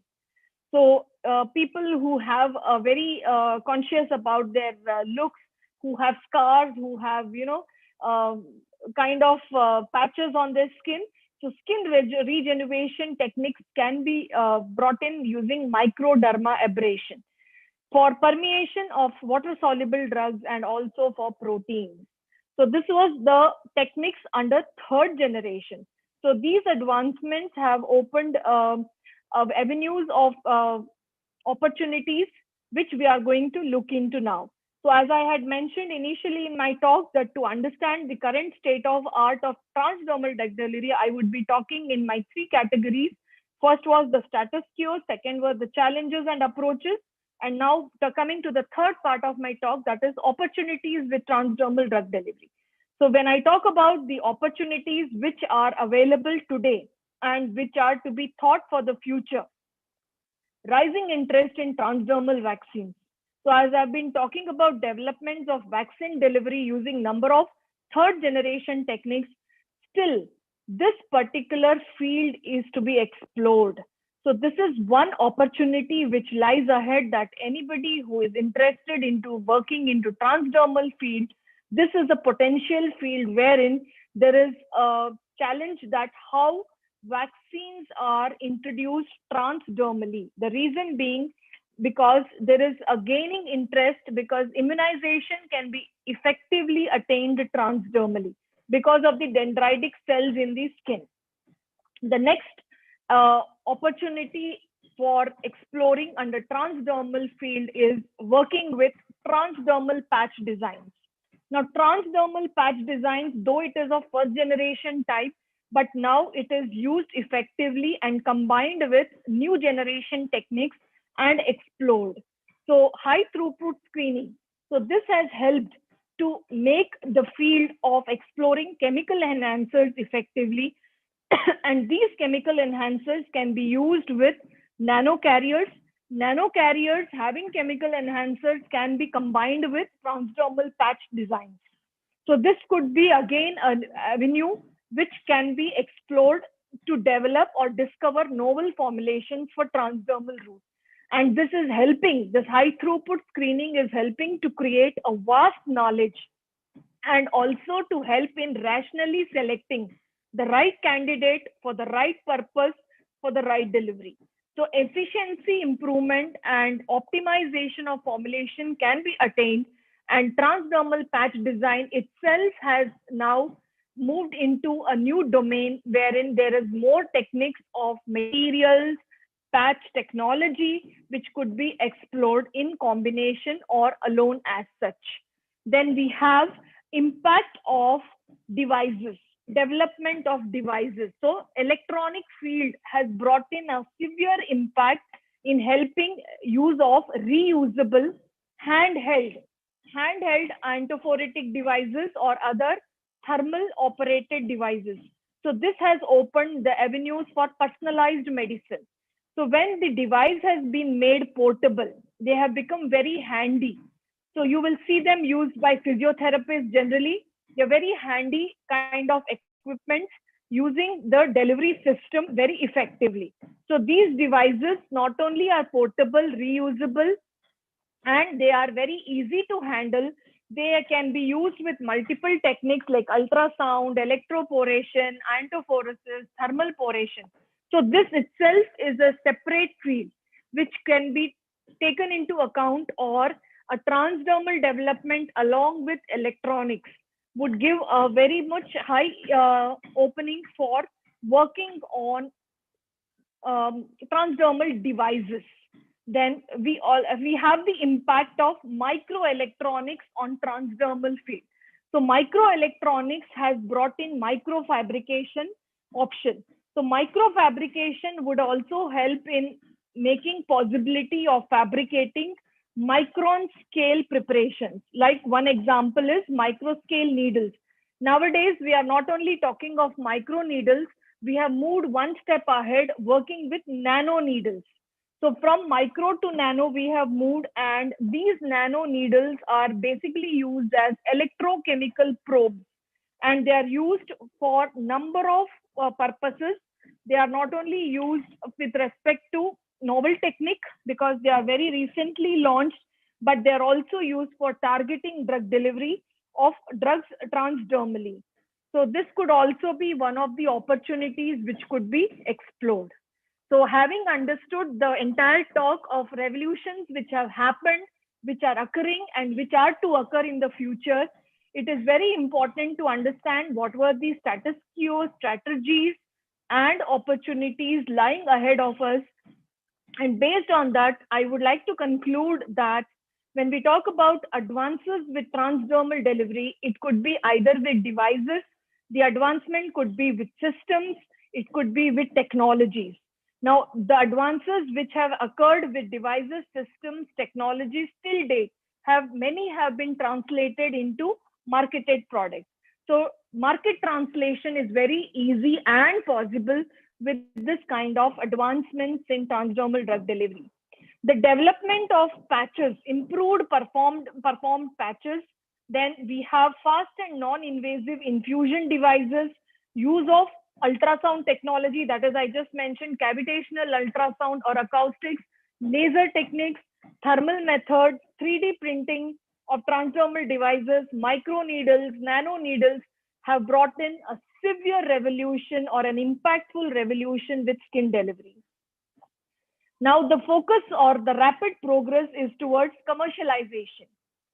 So people who have a very conscious about their looks, who have scars, who have, kind of patches on their skin. So skin regeneration techniques can be brought in using microdermabrasion for permeation of water-soluble drugs and also for proteins. So this was the techniques under third generation. So these advancements have opened avenues of opportunities, which we are going to look into now. So as I had mentioned initially in my talk, that to understand the current state of art of transdermal drug delivery, I would be talking in my three categories. First was the status quo, second were the challenges and approaches, and now coming to the third part of my talk, that is opportunities with transdermal drug delivery. So when I talk about the opportunities which are available today and which are to be thought for the future, rising interest in transdermal vaccines. So as I've been talking about developments of vaccine delivery using number of third generation techniques, still this particular field is to be explored. So this is one opportunity which lies ahead, that anybody who is interested into working into transdermal field, this is a potential field wherein there is a challenge that how vaccines are introduced transdermally. The reason being because there is a gaining interest, because immunization can be effectively attained transdermally because of the dendritic cells in the skin. The next opportunity for exploring under transdermal field is working with transdermal patch designs. Now, transdermal patch designs, though it is of first generation type, but now it is used effectively and combined with new generation techniques and explored. So high throughput screening. So this has helped to make the field of exploring chemical enhancers effectively. And these chemical enhancers can be used with nanocarriers. Nanocarriers having chemical enhancers can be combined with transdermal patch designs. So this could be again an avenue which can be explored to develop or discover novel formulations for transdermal routes. And this is helping, this high throughput screening is helping to create a vast knowledge and also to help in rationally selecting the right candidate for the right purpose for the right delivery. So efficiency improvement and optimization of formulation can be attained, and transdermal patch design itself has now moved into a new domain wherein there is more techniques of materials, patch technology, which could be explored in combination or alone as such. Then we have impact of devices, development of devices. So electronic field has brought in a severe impact in helping use of reusable handheld antiphoretic devices or other thermal operated devices. So this has opened the avenues for personalized medicine. So when the device has been made portable, they have become very handy. So you will see them used by physiotherapists generally. They're very handy kind of equipment using the delivery system very effectively. So these devices not only are portable, reusable, and they are very easy to handle. They can be used with multiple techniques like ultrasound, electroporation, antiphoresis, thermal poration. So this itself is a separate field which can be taken into account, or a transdermal development along with electronics would give a very much high opening for working on transdermal devices. Then we have the impact of microelectronics on transdermal field. So microelectronics has brought in microfabrication option. So microfabrication would also help in making possibility of fabricating micron scale preparations. Like one example is micro scale needles. Nowadays, we are not only talking of micro needles, we have moved one step ahead working with nano needles. So from micro to nano, we have moved, and these nano needles are basically used as electrochemical probes, and they are used for number of purposes. They are not only used with respect to novel technique because they are very recently launched, but they are also used for targeting drug delivery of drugs transdermally. So this could also be one of the opportunities which could be explored. So having understood the entire talk of revolutions which have happened, which are occurring, and which are to occur in the future, it is very important to understand what were the status quo, strategies, and opportunities lying ahead of us. And based on that, I would like to conclude that when we talk about advances with transdermal delivery, it could be either with devices, the advancement could be with systems, it could be with technologies. Now, the advances which have occurred with devices, systems, technologies till date, many have been translated into marketed products. So market translation is very easy and possible with this kind of advancements in transdermal drug delivery. The development of patches, improved performed patches. Then we have fast and non-invasive infusion devices, use of ultrasound technology, that is, I just mentioned cavitational ultrasound or acoustics, laser techniques, thermal methods, 3D printing of transdermal devices, micro needles, nano needles have brought in a severe revolution or an impactful revolution with skin delivery. Now the focus or the rapid progress is towards commercialization,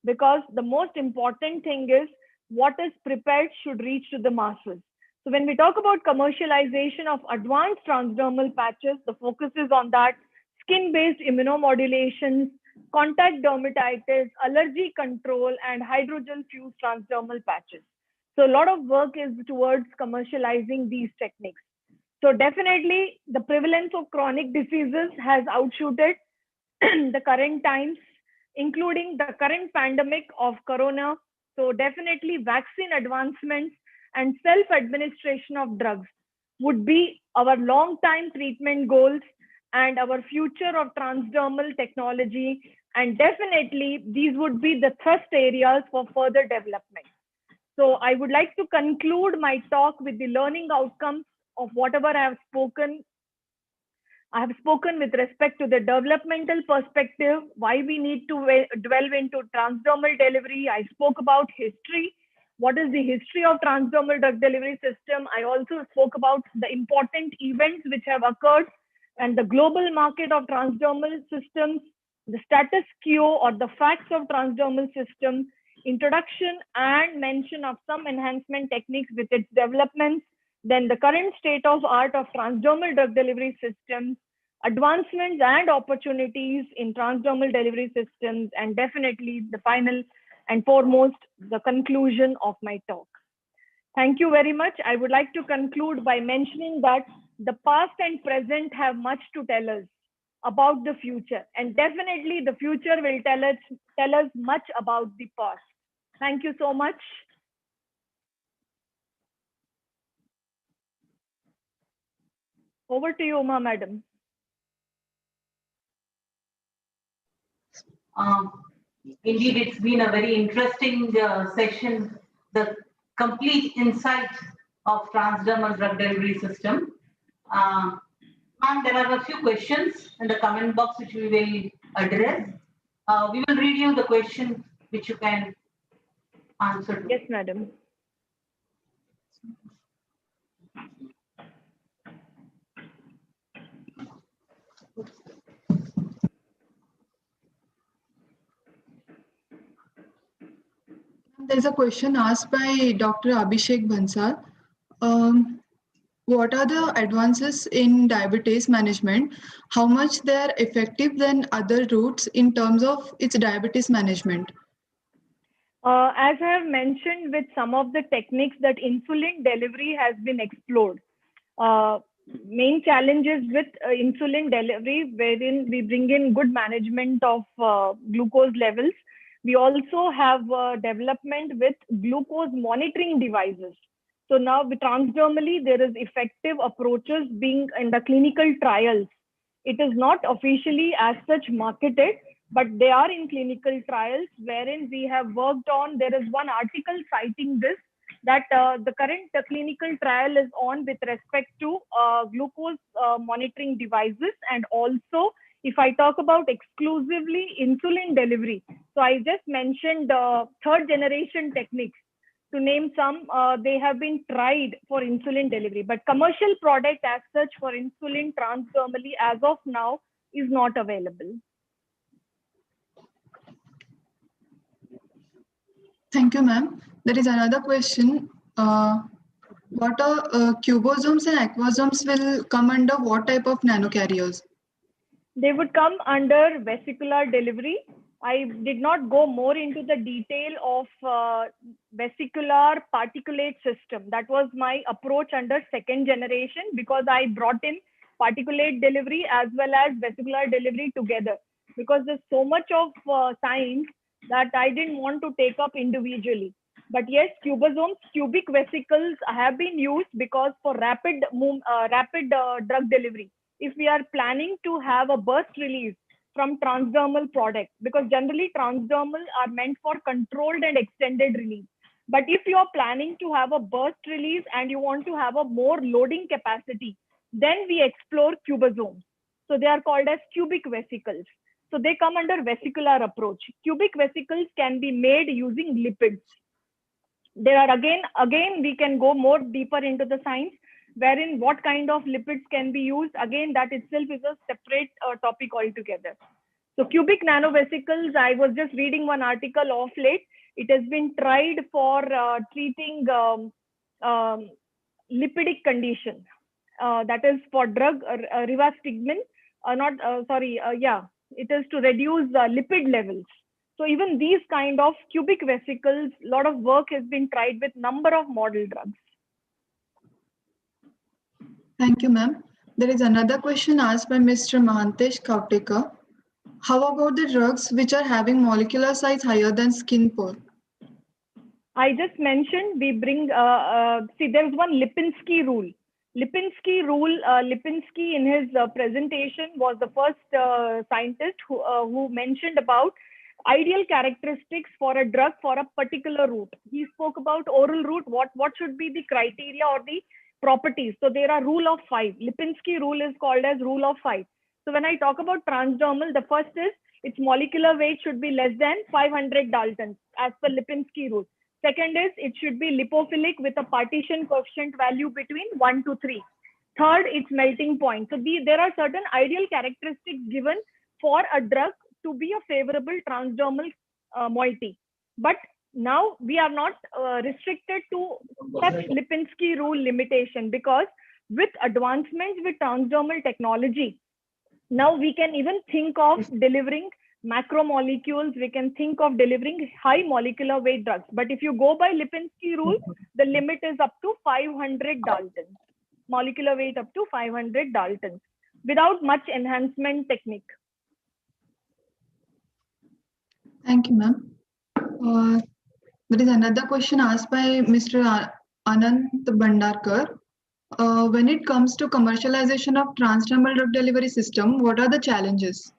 because the most important thing is what is prepared should reach to the masses. So when we talk about commercialization of advanced transdermal patches, the focus is on that: skin-based immunomodulations, contact dermatitis, allergy control, and hydrogel-fused transdermal patches. So a lot of work is towards commercializing these techniques. So definitely the prevalence of chronic diseases has outshooted the current times, including the current pandemic of corona. So definitely vaccine advancements and self-administration of drugs would be our long-time treatment goals and our future of transdermal technology. And definitely these would be the thrust areas for further development. So I would like to conclude my talk with the learning outcomes of whatever I have spoken. I have spoken with respect to the developmental perspective, why we need to delve into transdermal delivery. I spoke about history. What is the history of transdermal drug delivery system? I also spoke about the important events which have occurred and the global market of transdermal systems, the status quo or the facts of transdermal systems, introduction and mention of some enhancement techniques with its developments, then the current state of art of transdermal drug delivery systems, advancements and opportunities in transdermal delivery systems, and definitely the final and foremost, the conclusion of my talk. Thank you very much. I would like to conclude by mentioning that the past and present have much to tell us about the future, and definitely the future will tell us much about the past. Thank you so much. Over to you, Uma Madam. Indeed, it's been a very interesting session, the complete insight of transdermal drug delivery system. And there are a few questions in the comment box which we will address. We will read you the question which you can answer to. Yes, madam. There's a question asked by Dr. Abhishek Bansal. Um, what are the advances in diabetes management? How much they are effective than other routes in terms of its diabetes management? As I have mentioned with some of the techniques that insulin delivery has been explored. Main challenges with insulin delivery, wherein we bring in good management of glucose levels. We also have development with glucose monitoring devices. So now with transdermally, there is effective approaches being in the clinical trials. It is not officially as such marketed, but they are in clinical trials wherein we have worked on. There is one article citing this, that the current clinical trial is on with respect to glucose monitoring devices. And also, if I talk about exclusively insulin delivery, so I just mentioned third generation techniques. To name some, they have been tried for insulin delivery, but commercial product as such for insulin transdermally as of now is not available. Thank you, ma'am. There is another question. What are cubosomes and aquasomes will come under what type of nanocarriers? They would come under vesicular delivery. I did not go more into the detail of vesicular particulate system. That was my approach under second generation, because I brought in particulate delivery as well as vesicular delivery together, because there's so much of science that I didn't want to take up individually. But yes, cubosomes, cubic vesicles have been used because for rapid drug delivery. If we are planning to have a burst release from transdermal products, because generally transdermal are meant for controlled and extended release. But if you are planning to have a burst release and you want to have a more loading capacity, then we explore cubosomes. So they are called as cubic vesicles. So they come under vesicular approach. Cubic vesicles can be made using lipids. There are again we can go more deeper into the science, wherein what kind of lipids can be used. Again, that itself is a separate topic altogether. So cubic nanovesicles, I was just reading one article of late. It has been tried for treating lipidic condition. That is for drug rivastigmine. It is to reduce lipid levels. So even these kind of cubic vesicles, a lot of work has been tried with number of model drugs. Thank you, ma'am. There is another question asked by Mr. Mahantesh Kautekar. How about the drugs which are having molecular size higher than skin pore? I just mentioned we bring, see, there's one Lipinski rule. Lipinski in his presentation was the first scientist who mentioned about ideal characteristics for a drug for a particular route. He spoke about oral route, what should be the criteria or the properties. So there are rule of 5. Lipinski rule is called as rule of 5. So when I talk about transdermal, the first is its molecular weight should be less than 500 Daltons as per Lipinski rule. Second is it should be lipophilic with a partition coefficient value between 1 to 3. Third, its melting point. So there are certain ideal characteristics given for a drug to be a favorable transdermal moiety. But now we are not restricted to such Lipinski rule limitation, because with advancements with transdermal technology, now we can even think of delivering macromolecules, we can think of delivering high molecular weight drugs. But if you go by Lipinski rule, the limit is up to 500 Daltons, molecular weight up to 500 Daltons, without much enhancement technique. Thank you, ma'am. There is another question asked by Mr. Anant Bhandarkar. When it comes to commercialization of transdermal drug delivery system, what are the challenges?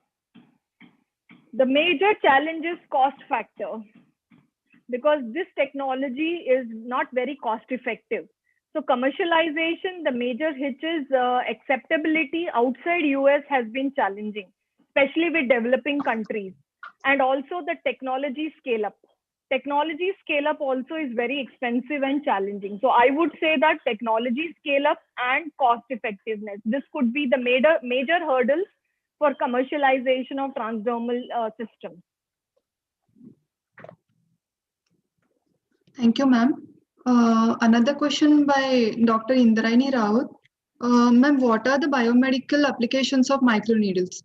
The major challenge is cost factor, because this technology is not very cost effective. So commercialization, the major hitch is acceptability outside US has been challenging, especially with developing countries, and also the technology scale up. Technology scale up also is very expensive and challenging. So I would say that technology scale up and cost effectiveness, this could be the major hurdles for commercialization of transdermal systems. Thank you, ma'am. Another question by Dr. Indrani Raut. Ma'am, what are the biomedical applications of microneedles?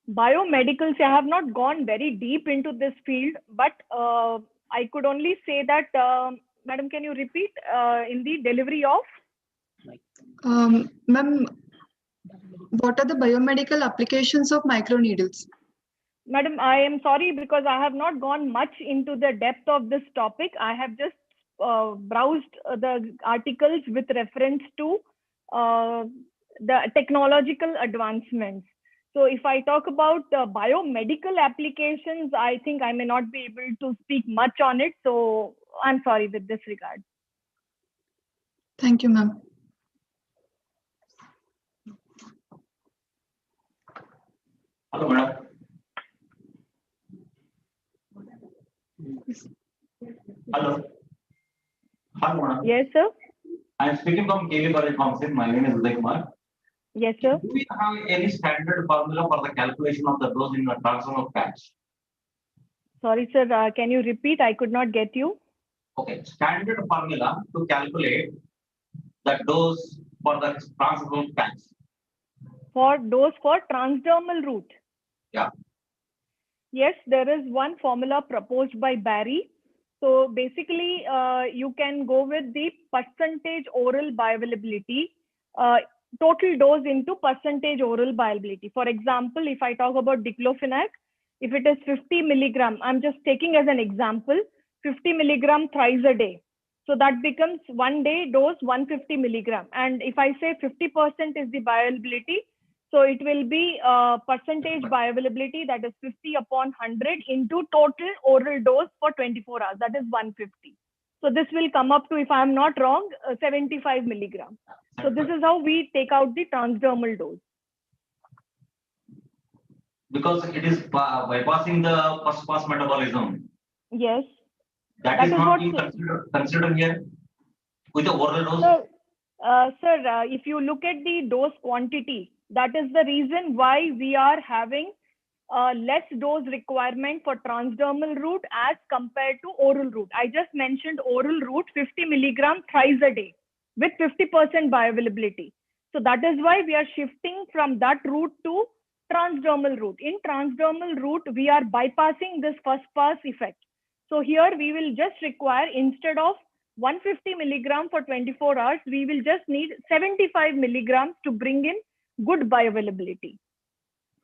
Biomedicals, I have not gone very deep into this field, but I could only say that, Madam, can you repeat in the delivery of? Ma'am, what are the biomedical applications of microneedles? Madam, I am sorry because I have not gone much into the depth of this topic. I have just browsed the articles with reference to the technological advancements. So if I talk about biomedical applications, I think I may not be able to speak much on it. So I'm sorry with this regard. Thank you, ma'am. Hello, madam. Hello. Hello, madam. Yes, sir. I am speaking from QIP Council. My name is Uday Kumar. Yes, sir. Do we have any standard formula for the calculation of the dose in the transdermal patch? Sorry, sir. Can you repeat? I could not get you. Okay, standard formula to calculate the dose for the transdermal patch. For dose for transdermal route. Yeah. Yes, there is one formula proposed by Barry. So basically, you can go with the percentage oral bioavailability, total dose into percentage oral bioavailability. For example, if I talk about diclofenac, if it is 50 milligram, I'm just taking as an example, 50 milligram thrice a day. So that becomes 1 day dose 150 milligram. And if I say 50% is the bioavailability, so it will be percentage bioavailability, that is 50 upon 100 into total oral dose for 24 hours, that is 150. So this will come up to, if I'm not wrong, 75 milligram. So this is how we take out the transdermal dose. Because it is bypassing the first pass metabolism. Yes. That is not being considered here with the oral dose. So, sir, if you look at the dose quantity, that is the reason why we are having less dose requirement for transdermal route as compared to oral route. I just mentioned oral route 50 milligram thrice a day with 50% bioavailability. So that is why we are shifting from that route to transdermal route. In transdermal route, we are bypassing this first pass effect. So here we will just require, instead of 150 milligram for 24 hours, we will just need 75 milligrams to bring in good bioavailability.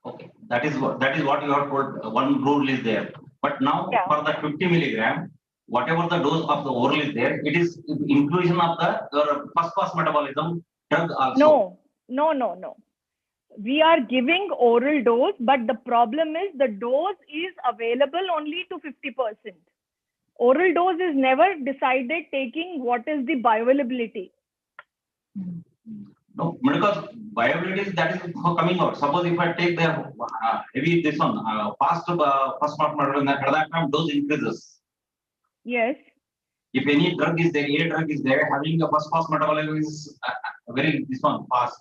Okay, that is what you have told. One rule is there, but now for the 50 milligram, whatever the dose of the oral is there, it is inclusion of the first pass metabolism drug also. No. We are giving oral dose, but the problem is the dose is available only to 50%. Oral dose is never decided taking what is the bioavailability. No, because bioavailability that is coming out. Suppose if I take the heavy this one fast first pass metabolism, at that time dose increases. Yes. If any drug is there, having a first pass metabolism is very this one fast.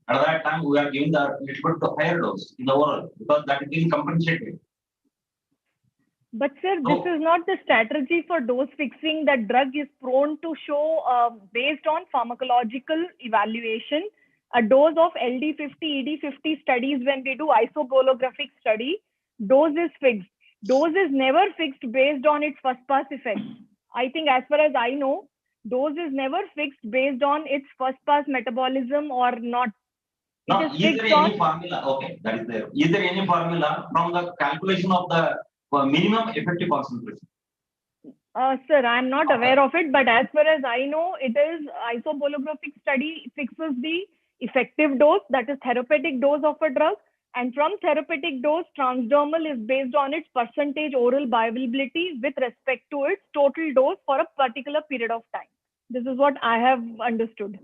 At that time, we are giving the little bit higher dose in the oral because that is being compensated. But sir, this is not the strategy for dose fixing. That drug is prone to show, based on pharmacological evaluation, a dose of LD50, ED50 studies. When we do isobolographic study, dose is fixed. Dose is never fixed based on its first pass effect. I think as far as I know, dose is never fixed based on its first pass metabolism or not. No, is there any formula? Okay, that is there. Is there any formula from the calculation of the minimum effective concentration? Sir, I'm not aware of it, but as far as I know, it is isobolographic study fixes the effective dose, that is therapeutic dose of a drug. And from therapeutic dose, transdermal is based on its percentage oral bioavailability with respect to its total dose for a particular period of time. This is what I have understood.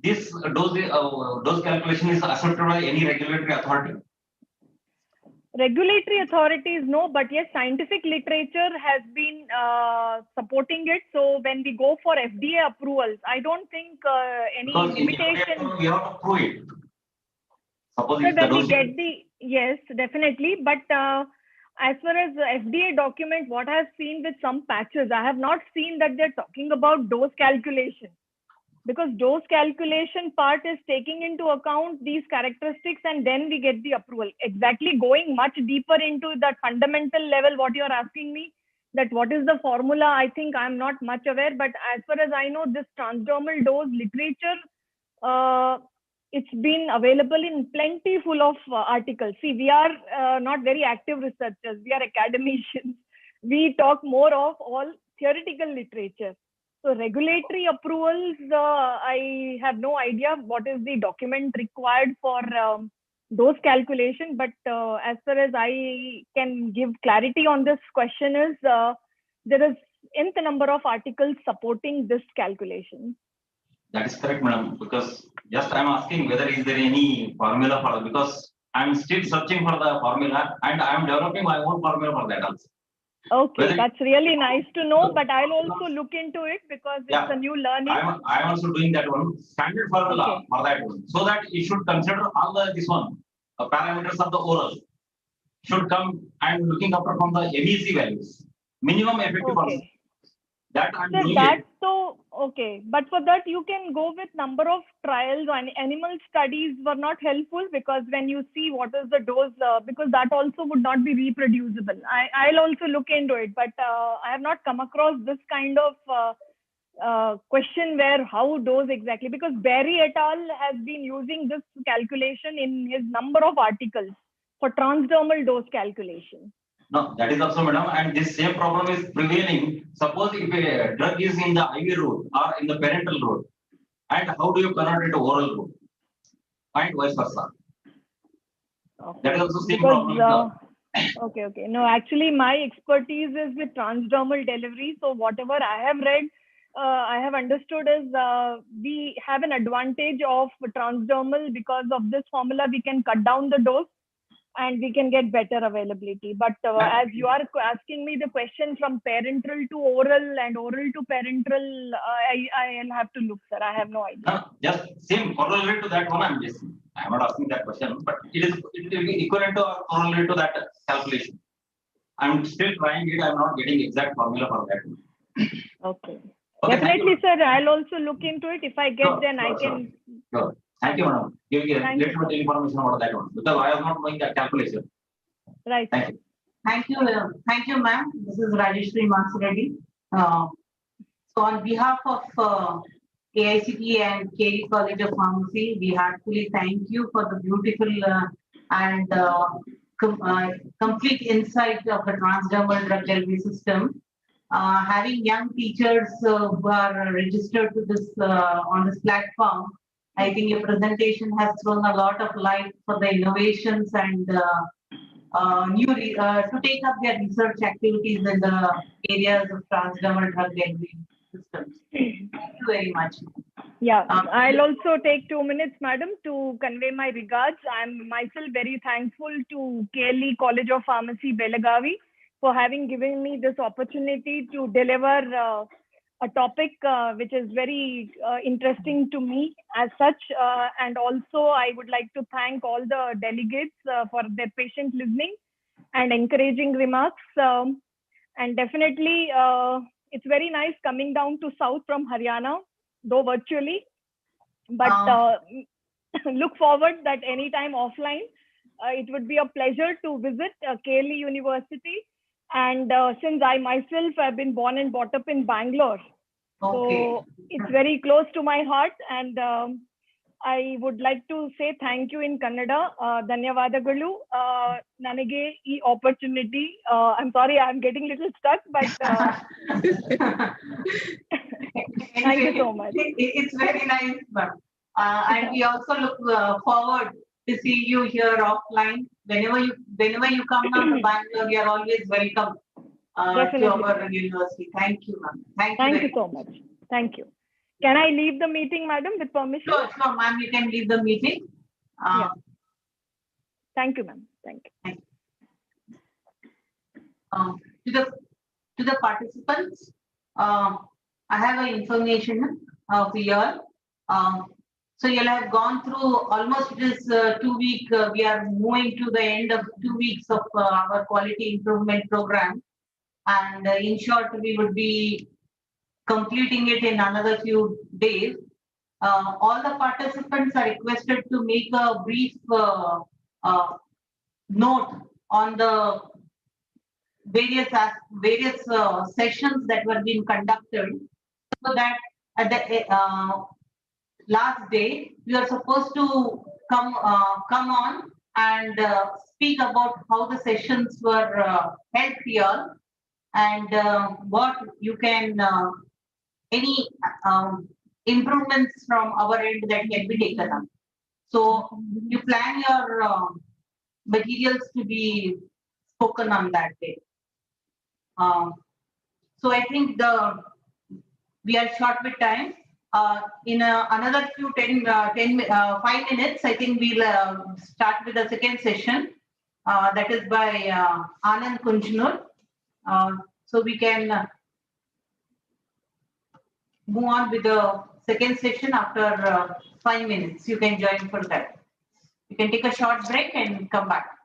This dose calculation is accepted by any regulatory authority? Regulatory authorities, no, but yes, scientific literature has been supporting it. So when we go for FDA approvals, I don't think any limitation. We have to prove it. Suppose So if the when we dose get the, yes, definitely. But as far as the FDA document, what I've seen with some patches, I have not seen that they're talking about dose calculation. Because dose calculation part is taking into account these characteristics and then we get the approval. Exactly going much deeper into that fundamental level, what you're asking me, that what is the formula, I think I'm not much aware. But as far as I know, this transdermal dose literature, it's been available in plenty full of articles. See, we are not very active researchers. We are academicians. We talk more of all theoretical literature. So regulatory approvals, I have no idea what is the document required for dose calculation. But as far as I can give clarity on this question is, there is nth number of articles supporting this calculation. That is correct, madam. Because just I am asking whether is there any formula for, because I am still searching for the formula and I am developing my own formula for that also. Okay, that's really nice to know, but I'll also look into it because it's a new learning. I am also doing that one, standard formula for that one. So that you should consider all this one, parameters of the oral should come and looking after from the MEC values, minimum effective also. That I'm doing that, so, okay. But for that, you can go with number of trials and animal studies were not helpful because when you see what is the dose, because that also would not be reproducible. I'll also look into it, but I have not come across this kind of question where how dose exactly, because Berry et al. Has been using this calculation in his number of articles for transdermal dose calculation. No, that is also, madam, and this same problem is prevailing. Suppose if a drug is in the IV route or in the parental route, and how do you convert it to oral route? And vice versa. Okay. That is also same problem. Okay. No, actually, my expertise is with transdermal delivery. So whatever I have read, I have understood is we have an advantage of transdermal because of this formula. We can cut down the dose and we can get better availability. But as you are asking me the question from parenteral to oral and oral to parenteral, I'll have to look, sir. I have no idea. No, just same correlate to that one. I'm not asking that question, but it will be equivalent to or correlate to that calculation. I'm still trying it. I'm not getting exact formula for that. Okay. Definitely, sir. I'll also look into it. If I get, then I can. Sure. Thank you, madam. Give me a little bit information about that one because I am not knowing that calculation. Right. Thank you. Thank you, ma'am. This is Rajeshri Mansareddy. So on behalf of AICTE and KD College of Pharmacy, we heartily thank you for the beautiful and complete insight of the transdermal drug delivery system. Having young teachers who are registered to this on this platform, I think your presentation has thrown a lot of light for the innovations and to take up their research activities in the areas of transdermal drug delivery systems. Thank you very much. Yeah, I'll also take 2 minutes, madam, to convey my regards. I'm myself very thankful to KLE College of Pharmacy, Belagavi, for having given me this opportunity to deliver a topic which is very interesting to me as such. And also, I would like to thank all the delegates for their patient listening and encouraging remarks. And definitely, it's very nice coming down to South from Haryana, though virtually. But look forward that anytime offline, it would be a pleasure to visit KLE University. And since I myself have been born and brought up in Bangalore, so it's very close to my heart. And I would like to say thank you in Kannada. Dhanyavadagalu. Nanage ee opportunity. I'm sorry, I'm getting a little stuck, but thank you so much. It's very nice, and we also look forward to see you here offline. Whenever you come down to Bangalore, you are always welcome to our university. Thank you, ma'am. Thank you so much. Thank you. Can I leave the meeting, madam, with permission? Sure, ma'am, you can leave the meeting. Yeah. Thank you, ma'am. Thank you. To the participants, I have an information for you all. So you'll have gone through almost this 2 week. We are moving to the end of 2 weeks of our quality improvement program, and in short, we would be completing it in another few days. All the participants are requested to make a brief note on the various sessions that were being conducted, so that at the last day you are supposed to come on and speak about how the sessions were held here, and what you can any improvements from our end that can be taken up. So you plan your materials to be spoken on that day. So I think we are short with time. In another few 5 minutes, I think we'll start with the second session. That is by Anand Kunjnur. So we can move on with the second session after 5 minutes. You can join for that. You can take a short break and come back.